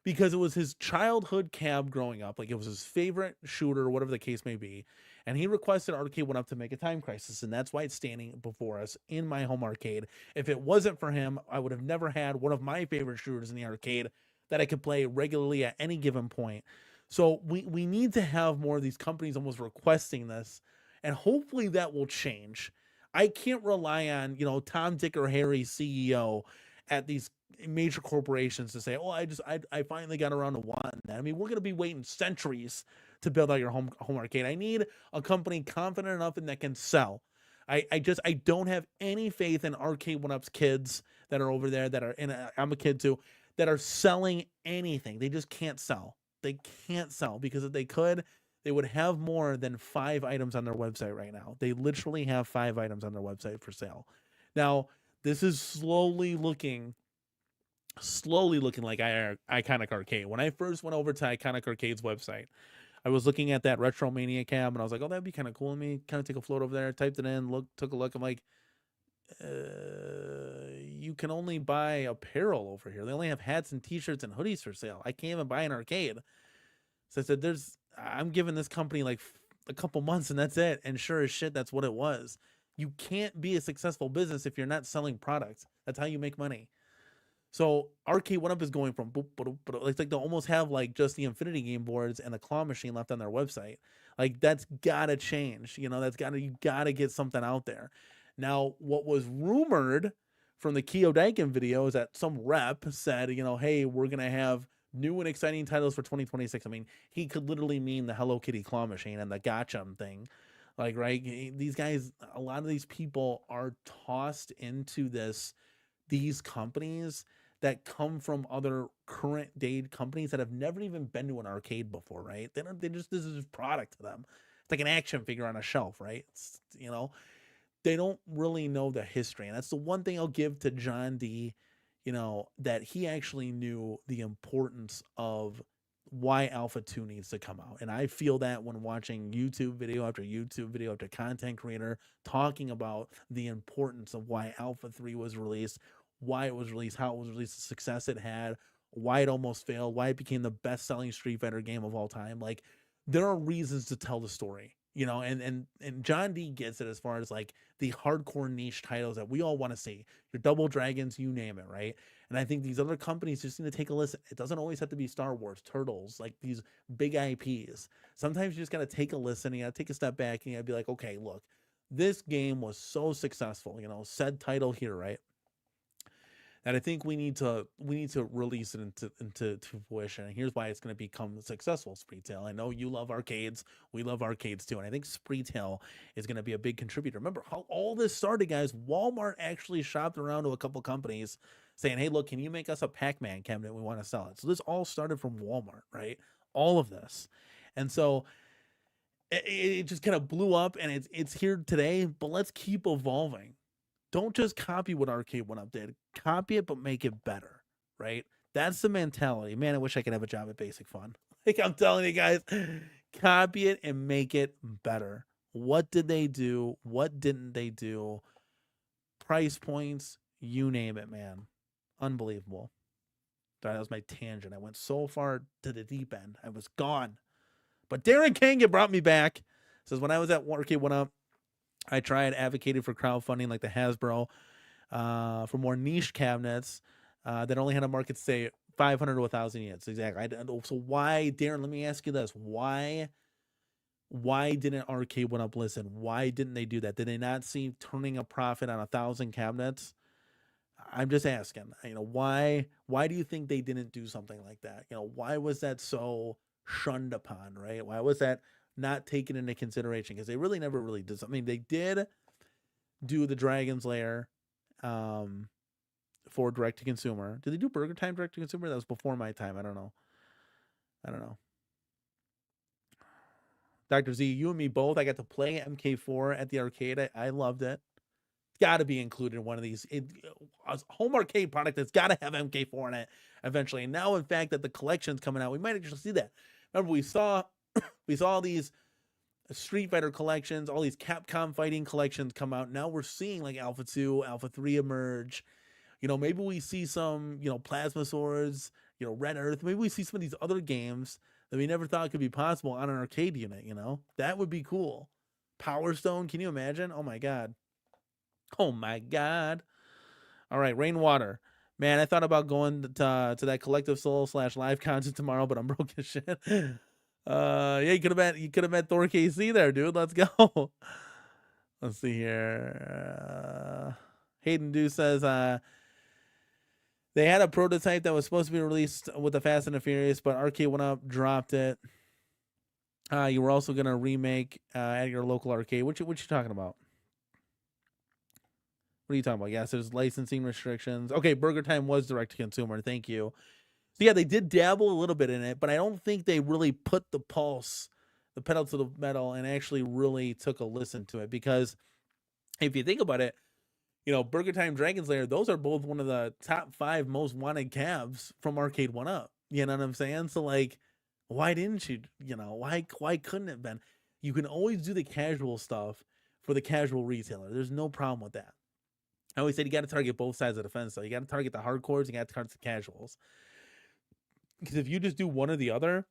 Because it was his childhood cab growing up. Like, it was his favorite shooter, whatever the case may be. And he requested Arcade OneUp to make a Time Crisis. And that's why it's standing before us in my home arcade. If it wasn't for him, I would have never had one of my favorite shooters in the arcade that I could play regularly at any given point. So we need to have more of these companies almost requesting this. And hopefully that will change. I can't rely on, you know, Tom, Dick, or Harry, CEO at these major corporations to say, oh, I finally got around to wanting that. I mean, we're going to be waiting centuries to build out your home arcade. I need a company confident enough and that can sell. I don't have any faith in Arcade OneUp's kids that are over there that are I'm a kid too, that are selling anything. They just can't sell. They can't sell, because if they could, they would have more than 5 items on their website right now. They literally have 5 items on their website for sale. Now, this is slowly looking like Iconic Arcade. When I first went over to Iconic Arcade's website, I was looking at that Retromania cab, and I was like, oh, that'd be kind of cool of me. Kind of take a float over there, typed it in, took a look. I'm like, you can only buy apparel over here. They only have hats and t-shirts and hoodies for sale. I can't even buy an arcade. So I said, I'm giving this company like a couple months and that's it. And sure as shit, that's what it was. You can't be a successful business if you're not selling products. That's how you make money. So Arcade OneUp is going from it's like they'll almost have like just the Infinity game boards and the claw machine left on their website. Like, that's gotta change. You know, you gotta get something out there. Now, what was rumored from the Keo Daikin video is that some rep said, you know, hey, we're gonna have new and exciting titles for 2026. I mean, he could literally mean the Hello Kitty claw machine and the Gotcham thing. Like, right? These guys, a lot of these people are tossed into these companies that come from other current day companies that have never even been to an arcade before, right? This is just product to them. It's like an action figure on a shelf, right? It's, you know, they don't really know the history. And that's the one thing I'll give to John D, you know, that he actually knew the importance of why Alpha 2 needs to come out. And I feel that when watching YouTube video after content creator talking about the importance of why Alpha 3 was released, why it was released, how it was released, the success it had, why it almost failed, why it became the best-selling Street Fighter game of all time. Like, there are reasons to tell the story, you know, and John D gets it as far as like the hardcore niche titles that we all want to see. Your Double Dragons, you name it, right? And And I think these other companies just need to take a listen. It doesn't always have to be Star Wars, Turtles, like these big IPs. Sometimes you just got to take a listen. You got to take a step back and you got to be like, okay, look, this game was so successful, said title here, right? And I think we need to release it into fruition. And here's why it's going to become successful. Spreetail. I know you love arcades. We love arcades too, and I think Spreetail is going to be a big contributor. Remember how all this started, guys? Walmart actually shopped around to a couple companies saying, "Hey, look, can you make us a Pac-Man cabinet? We want to sell it." So this all started from Walmart, right? All of this, and so it just kind of blew up, and it's here today. But let's keep evolving. Don't just copy what Arcade OneUp did. Copy it, but make it better, right? That's the mentality. Man, I wish I could have a job at Basic Fun. Like I'm telling you guys, copy it and make it better. What did they do? What didn't they do? Price points, you name it, man. Unbelievable. That was my tangent. I went so far to the deep end. I was gone. But Darren King, it brought me back. Says, when I was at Arcade OneUp, I tried advocating for crowdfunding like the Hasbro for more niche cabinets that only had a market, say, 500 to 1,000 units. Exactly. So why, Darren, let me ask you this. Why didn't Arcade OneUp listen? Why didn't they do that? Did they not see turning a profit on 1,000 cabinets? I'm just asking. Why do you think they didn't do something like that? Why was that so shunned upon, right? Why was that not taken into consideration? Because they really never really did. I mean, they did do the Dragon's Lair for direct to consumer. Did they do Burger Time direct to consumer? That was before my time. I don't know. Dr. Z, you and me both. I got to play MK4 at the arcade. I loved it. It's got to be included in one of these. A home arcade product that's got to have MK4 in it eventually. And now, in fact, that the collection's coming out, we might actually see that. Remember, we saw all these Street Fighter collections, all these Capcom fighting collections come out. Now we're seeing like Alpha 2, Alpha 3 emerge. Maybe we see some, Plasma Swords, Red Earth. Maybe we see some of these other games that we never thought could be possible on an arcade unit, That would be cool. Power Stone, can you imagine? Oh my God. Oh my God. All right, Rainwater. Man, I thought about going to that Collective Soul / live concert tomorrow, but I'm broke as shit. Yeah, you could have met Thor KC there, dude. Let's go. Let's see here. Hayden Dew says they had a prototype that was supposed to be released with the Fast and the Furious, but Arcade OneUp dropped it. You were also gonna remake at your local arcade. What you talking about? What are you talking about? Yes, there's licensing restrictions. Okay, Burger Time was direct to consumer. Thank you. So yeah, they did dabble a little bit in it, but I don't think they really put the pedal to the metal, and actually really took a listen to it. Because if you think about it, Burger Time, Dragon's Lair, those are both one of the top 5 most wanted cabs from Arcade OneUp. You know what I'm saying? So like, why didn't you? Why couldn't it have been? You can always do the casual stuff for the casual retailer. There's no problem with that. I always said you got to target both sides of the fence. So you got to target the hardcores, you got to target the casuals. Because if you just do one or the other,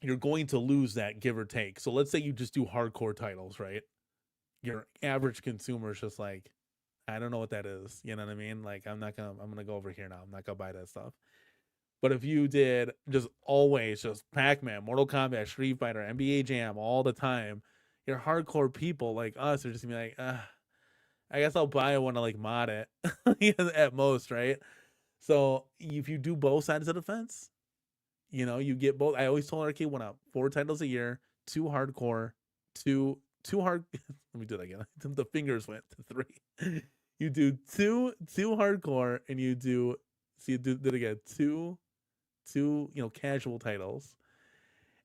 you're going to lose that, give or take. So let's say you just do hardcore titles, right? Your average consumer is just like, I don't know what that is. You know what I mean? Like, I'm going to go over here now. I'm not going to buy that stuff. But if you did just always just Pac-Man, Mortal Kombat, Street Fighter, NBA Jam all the time, your hardcore people like us are just going to be like, I guess I'll buy one to like mod it at most, right? So if you do both sides of the fence, you get both. I always told Arcade OneUp, 4 titles a year, 2 hardcore, 2 hard. Let me do that again. The fingers went to 3. You do two hardcore, and you do it again, two casual titles,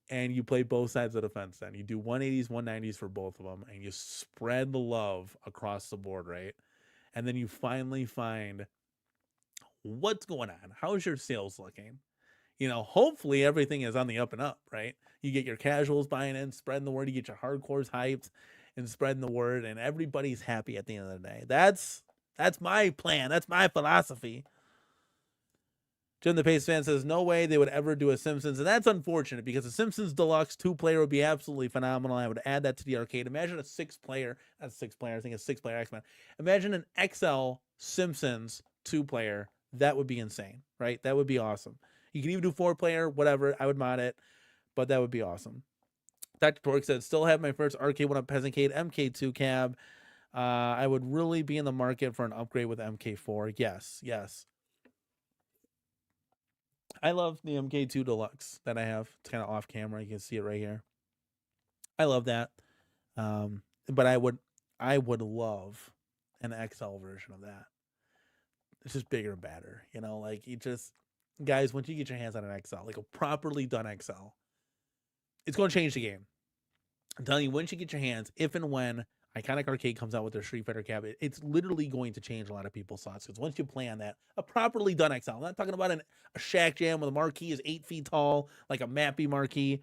and you play both sides of the fence. Then you do 180s, 190s for both of them, and you spread the love across the board, right? And then you finally find what's going on. How's your sales looking? Hopefully everything is on the up and up, right? You get your casuals buying in, spreading the word. You get your hardcores hyped and spreading the word, and everybody's happy at the end of the day. That's my plan. That's my philosophy. Jim the Pace fan says, no way they would ever do a Simpsons. And that's unfortunate, because the Simpsons Deluxe 2-player would be absolutely phenomenal. I would add that to the arcade. Imagine a 6-player, not a 6-player, I think a 6-player X-Men. Imagine an XL Simpsons 2-player that would be insane, right? That would be awesome. You can even do 4-player, whatever. I would mod it, but that would be awesome. Dr. Torque said, still have my first arcade OneUp Peasantcade MK2 cab. I would really be in the market for an upgrade with MK4. Yes, yes. I love the MK2 Deluxe that I have. It's kind of off camera. You can see it right here. I love that. But I would love an XL version of that. It's just bigger and badder, like you just guys, once you get your hands on an XL, like a properly done XL, it's going to change the game. I'm telling you, once you get your hands, if and when Iconic Arcade comes out with their Street Fighter cabinet, it's literally going to change a lot of people's thoughts. Because once you play on that, a properly done XL, I'm not talking about a Shack Jam where the marquee is 8 feet tall, like a Mappy marquee.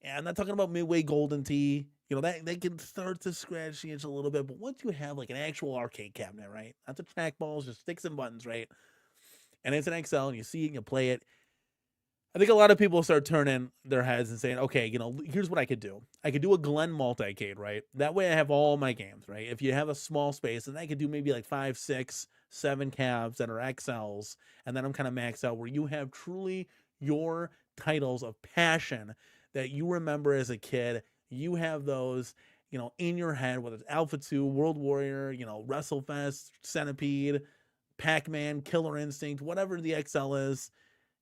And I'm not talking about Midway Golden Tee. That they can start to scratch the itch a little bit. But once you have like an actual arcade cabinet, right? Not the trackballs, just sticks and buttons, right? And it's an XL and you see it and you play it. I think a lot of people start turning their heads and saying, okay, here's what I could do. I could do a Glen multicade, right? That way I have all my games, right? If you have a small space, and I could do maybe like 5, 6, 7 cabs that are XLs, and then I'm kind of maxed out where you have truly your titles of passion that you remember as a kid. You have those, in your head, whether it's Alpha 2, World Warrior, WrestleFest, Centipede, Pac-Man, Killer Instinct, whatever the XL is,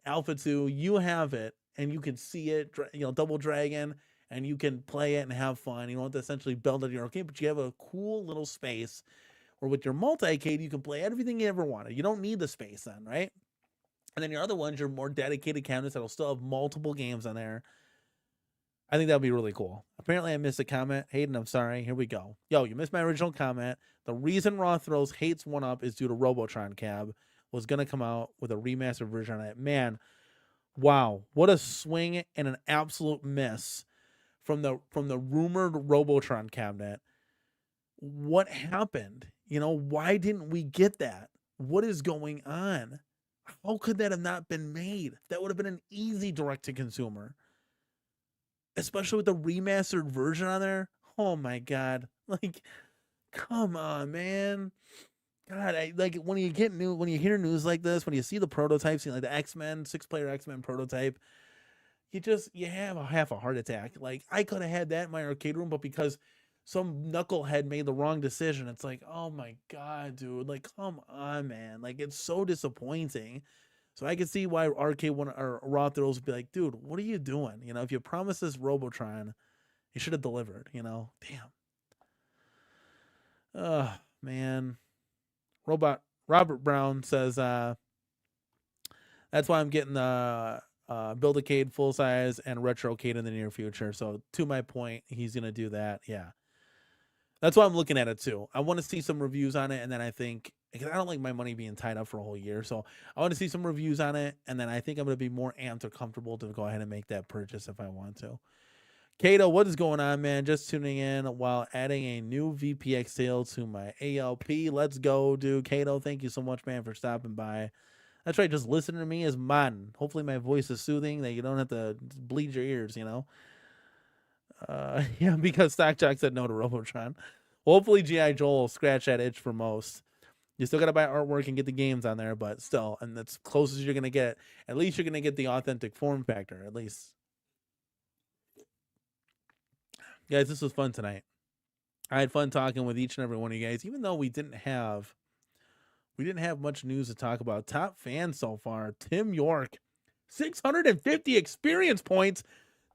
Alpha 2, you have it, and you can see it, Double Dragon, and you can play it and have fun. You don't have to essentially build it in your arcade, but you have a cool little space where with your multi-cade, you can play everything you ever wanted. You don't need the space then, right? And then your other ones, your more dedicated cabinets that'll still have multiple games on there. I think that would be really cool. Apparently, I missed a comment. Hayden, I'm sorry. Here we go. Yo, you missed my original comment. The reason Raw Throws hates OneUp is due to Robotron Cab. Was going to come out with a remastered version on it. Man, wow. What a swing and an absolute miss from the rumored Robotron cabinet. What happened? Why didn't we get that? What is going on? How could that have not been made? That would have been an easy direct-to-consumer. Especially with the remastered version on there. Oh my God. Like, come on, man. God, when you hear news like this, when you see the prototypes, like the X-Men, 6-player X-Men prototype, you have half a heart attack. Like, I could have had that in my arcade room, but because some knucklehead made the wrong decision, it's like, oh my God, dude, like, come on, man. Like, it's so disappointing. So I can see why Arcade One or Raw Thrills would be like, dude, what are you doing? If you promised this Robotron, you should have delivered, Damn. Oh, man. Robert Brown says, that's why I'm getting the Build-A-Cade full size and Retrocade in the near future. So to my point, he's going to do that. Yeah. That's why I'm looking at it too. I want to see some reviews on it. And then I think, because I don't like my money being tied up for a whole year. So I want to see some reviews on it. And then I think I'm going to be more amped or comfortable to go ahead and make that purchase if I want to. Kato, what is going on, man? Just tuning in while adding a new VPX sale to my ALP. Let's go, dude. Kato, thank you so much, man, for stopping by. That's right. Just listening to me is man. Hopefully my voice is soothing, that you don't have to bleed your ears, Yeah, because Stock Jock said no to Robotron. Hopefully G.I. Joe will scratch that itch for most. You still got to buy artwork and get the games on there, but still, and that's close as you're going to get. At least you're going to get the authentic form factor, at least. Guys, this was fun tonight. I had fun talking with each and every one of you guys, even though we didn't have much news to talk about. Top fan so far, Tim York, 650 experience points.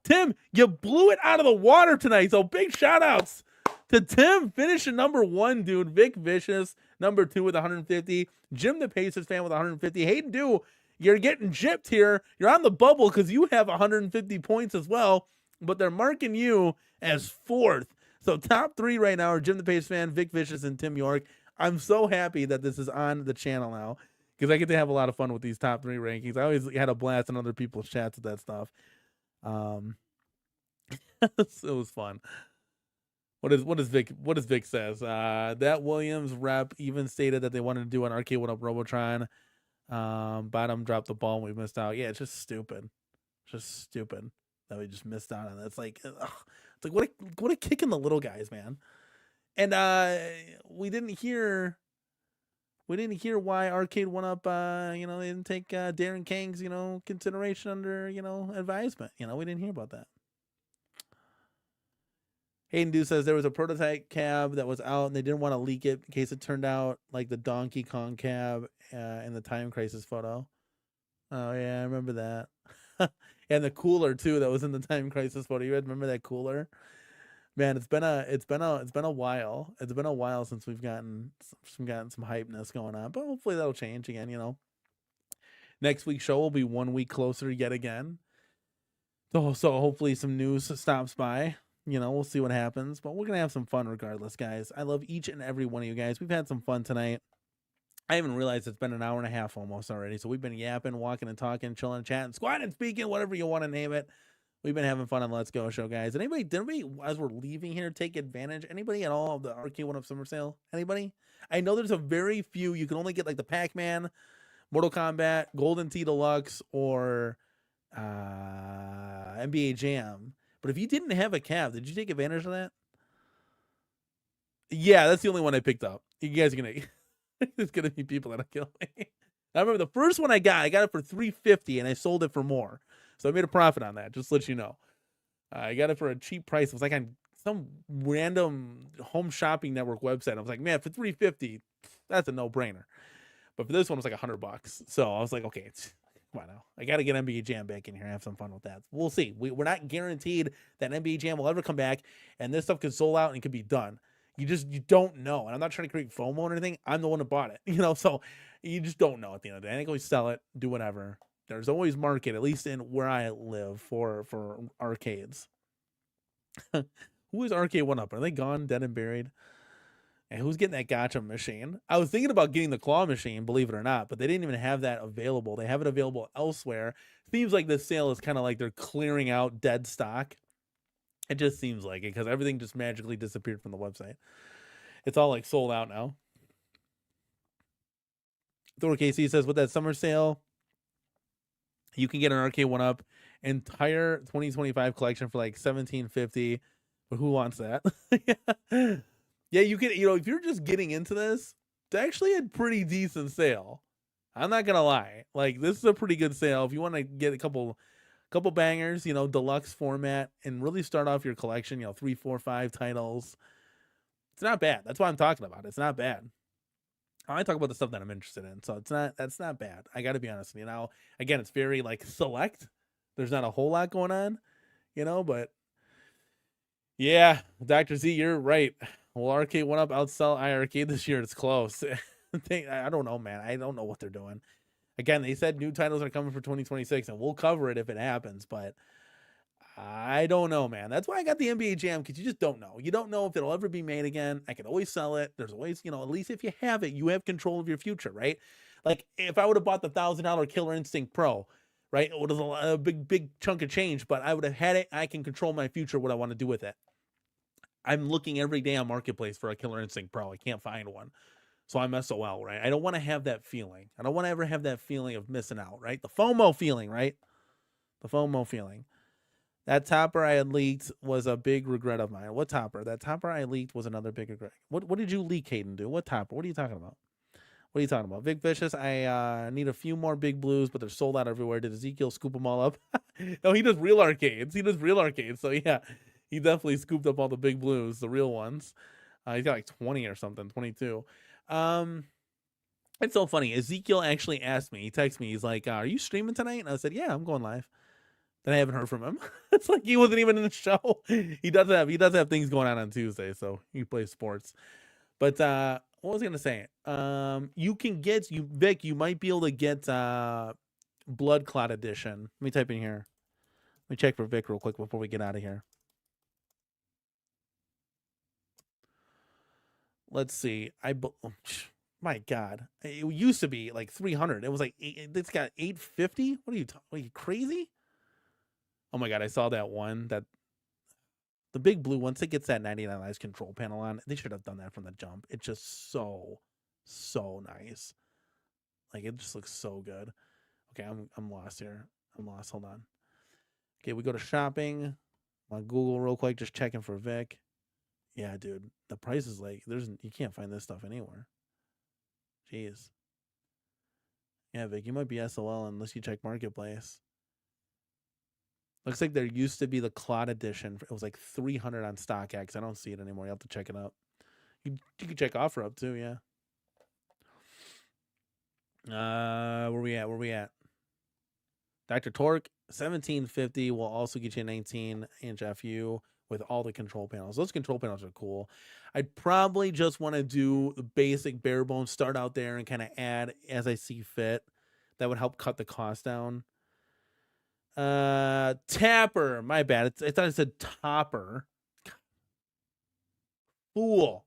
Tim, you blew it out of the water tonight. So big shout outs to Tim, finishing number 1, dude. Vic Vicious, number 2 with 150. Jim the Pacers fan with 150. Hayden Do, you're getting gypped here. You're on the bubble because you have 150 points as well, but they're marking you as 4th. So top 3 right now are Jim the Pacers fan, Vic Vicious, and Tim York. I'm so happy that this is on the channel now because I get to have a lot of fun with these top 3 rankings. I always had a blast in other people's chats with that stuff. It was fun. What does Vic says? That Williams rep even stated that they wanted to do an arcade one up Robotron. Bottom dropped the ball and we missed out. Yeah, it's just stupid. Just stupid that we just missed out on it. It's like what a kick in the little guys, man. And we didn't hear We didn't hear why Arcade OneUp, they didn't take Darren Kang's, consideration under, advisement. We didn't hear about that. Hayden Dew says there was a prototype cab that was out and they didn't want to leak it in case it turned out like the Donkey Kong cab in the Time Crisis photo. Oh yeah, I remember that. And the cooler too that was in the Time Crisis photo. You remember that cooler? Man, it's been a while. It's been a while since we've gotten some hypeness going on, but hopefully that'll change again. Next week's show will be 1 week closer yet again. So hopefully some news stops by. We'll see what happens, but we're gonna have some fun regardless, guys. I love each and every one of you guys. We've had some fun tonight. I haven't realized it's been an hour and a half almost already. So we've been yapping, walking and talking, chilling, chatting, squatting, speaking, whatever you want to name it. We've been having fun on Let's Go Show, guys. Did anybody, as we're leaving here, take advantage? Anybody at all of the Arcade OneUp Summer Sale? Anybody? I know there's a very few. You can only get like the Pac-Man, Mortal Kombat, Golden Tee Deluxe, or NBA Jam. But if you didn't have a cab, did you take advantage of that? Yeah, that's the only one I picked up. You guys are going to... There's going to be people that'll kill me. I remember the first one I got it for $350 and I sold it for more. So I made a profit on that, just to let you know. I got it for a cheap price. It was like on some random home shopping network website. I was like, man, for $350, that's a no-brainer. But for this one, it was like $100. So I was like, okay, come on now. I got to get NBA Jam back in here and have some fun with that. We'll see. We're not guaranteed that NBA Jam will ever come back, and this stuff could sold out and could be done. You don't know. And I'm not trying to create FOMO or anything. I'm the one who bought it, so you just don't know at the end of the day. I think we sell it, do whatever. There's always market, at least in where I live, for arcades. Who is Arcade OneUp? Are they gone, dead and buried? And who's getting that gotcha machine? I was thinking about getting the claw machine, believe it or not, but they didn't even have that available. They have it available elsewhere. Seems like this sale is kind of like they're clearing out dead stock. It just seems like it because everything just magically disappeared from the website. It's all like sold out now. Thor KC says with that summer sale, you can get an Arcade OneUp entire 2025 collection for like $17.50. But who wants that? Yeah, you can. If you're just getting into this, it's actually a pretty decent sale. I'm not gonna lie. Like, this is a pretty good sale if you want to get a couple bangers, deluxe format, and really start off your collection. 3, 4, 5 titles. It's not bad. That's what I'm talking about. It's not bad. I talk about the stuff that I'm interested in, so that's not bad. I got to be honest. Again, it's very like select. There's not a whole lot going on, but yeah, Dr. Z, you're right. Will Arcade OneUp outsell iArcade this year? It's close. I don't know, man. I don't know what they're doing. Again, they said new titles are coming for 2026, and we'll cover it if it happens, but I don't know, man. That's why I got the NBA Jam, because you just don't know. You don't know if it'll ever be made again. I can always sell it. There's always, at least if you have it, you have control of your future, right? Like, if I would have bought the $1,000 Killer Instinct Pro, right, it would have a big chunk of change, but I would have had it. I can control my future, what I want to do with it. I'm looking every day on Marketplace for a Killer Instinct Pro. I can't find one. So I'm SOL, right? I don't want to have that feeling. I don't want to ever have that feeling of missing out, right? The FOMO feeling, right? The FOMO feeling. That topper I had leaked was a big regret of mine. What topper? That topper I leaked was another big regret. What did you leak, Hayden, do? What topper? What are you talking about? What are you talking about? Vic Vicious, I need a few more big blues, but they're sold out everywhere. Did Ezekiel scoop them all up? No, he does real arcades. So yeah, he definitely scooped up all the big blues, the real ones. He's got like 20 or something, 22. It's so funny. Ezekiel actually asked me. He texted me. He's like, "Are you streaming tonight?" And I said, "Yeah, I'm going live." Then I haven't heard from him. It's like he wasn't even in the show. He does have things going on Tuesday, so he plays sports. But what was I gonna say? You can get Vic. You might be able to get Blood Clot Edition. Let me type in here. Let me check for Vic real quick before we get out of here. Let's see. My God, it used to be like 300. It was like it's got 850. What are you crazy? Oh my God, I saw that one, that the big blue, once it gets that 99 lives control panel on, they should have done that from the jump. It's just so nice. Like, it just looks so good. Okay, I'm lost here. I'm lost. Hold on. Okay, we go to shopping on Google real quick, just checking for Vic. Yeah, dude, the price is like you can't find this stuff anywhere. Jeez. Yeah, Vic, you might be SOL unless you check Marketplace. Looks like there used to be the Clot edition. It was like 300 on StockX. I don't see it anymore. You have to check it out. You can check OfferUp too, yeah. Where we at? Where we at? Dr. Torque, 1750 will also get you a 19-inch FU with all the control panels. Those control panels are cool. I'd probably just want to do the basic bare bones, start out there and kind of add as I see fit. That would help cut the cost down. Tapper, my bad. I thought it said Topper. Fool.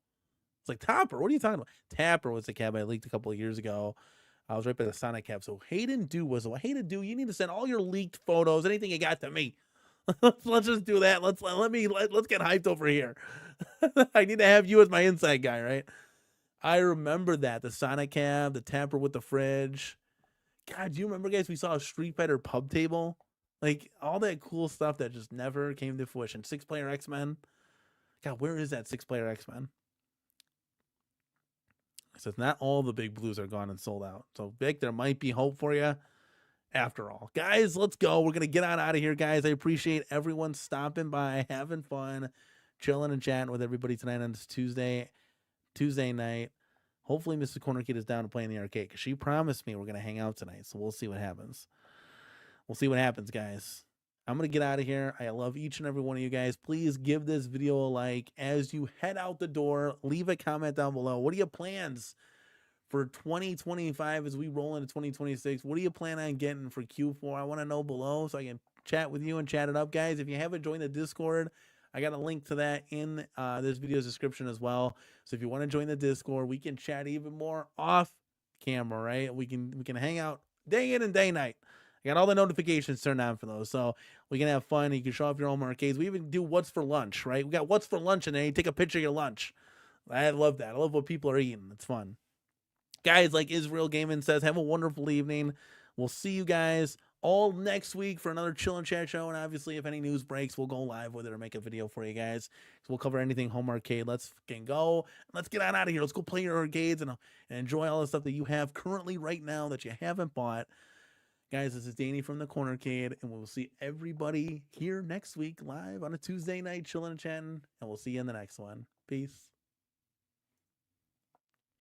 It's like Topper. What are you talking about? Tapper was the cab I leaked a couple of years ago. I was right by the Sonic cab. So Hayden Do was what Hayden Do. You need to send all your leaked photos, anything you got to me. Let's just do that. Let's get hyped over here. I need to have you as my inside guy, right? I remember that the Sonic cab, the Tapper with the fridge. God, do you remember, guys? We saw a Street Fighter pub table, like all that cool stuff that just never came to fruition. 6-player X-Men. God, where is that 6-player X-Men? It says not all the big blues are gone and sold out. So, Vic, there might be hope for you after all. Guys, let's go. We're going to get on out of here, guys. I appreciate everyone stopping by, having fun, chilling and chatting with everybody tonight on this Tuesday night. Hopefully, Mrs. CornerCade is down to play in the arcade because she promised me we're going to hang out tonight. So, we'll see what happens. We'll see what happens, guys. I'm going to get out of here. I love each and every one of you guys. Please give this video a like. As you head out the door, leave a comment down below. What are your plans for 2025 as we roll into 2026? What do you plan on getting for Q4? I want to know below so I can chat with you and chat it up, guys. If you haven't joined the Discord, I got a link to that in this video's description as well. So if you want to join the Discord, we can chat even more off camera, right? We can hang out day in and day night. I got all the notifications turned on for those, so we can have fun. You can show off your own arcades. We even do what's for lunch, right? We got what's for lunch, and then you take a picture of your lunch. I love that. I love what people are eating. It's fun. Guys, like Israel Gaming says, have a wonderful evening. We'll see you guys all next week for another Chill and Chat show. And obviously, if any news breaks, we'll go live with it or make a video for you guys. So we'll cover anything home arcade. Let's fucking go. Let's get on out of here. Let's go play your arcades and enjoy all the stuff that you have currently right now that you haven't bought. Guys, this is Danny from the CornerCade, and we'll see everybody here next week live on a Tuesday night, chilling and chatting, and we'll see you in the next one. Peace.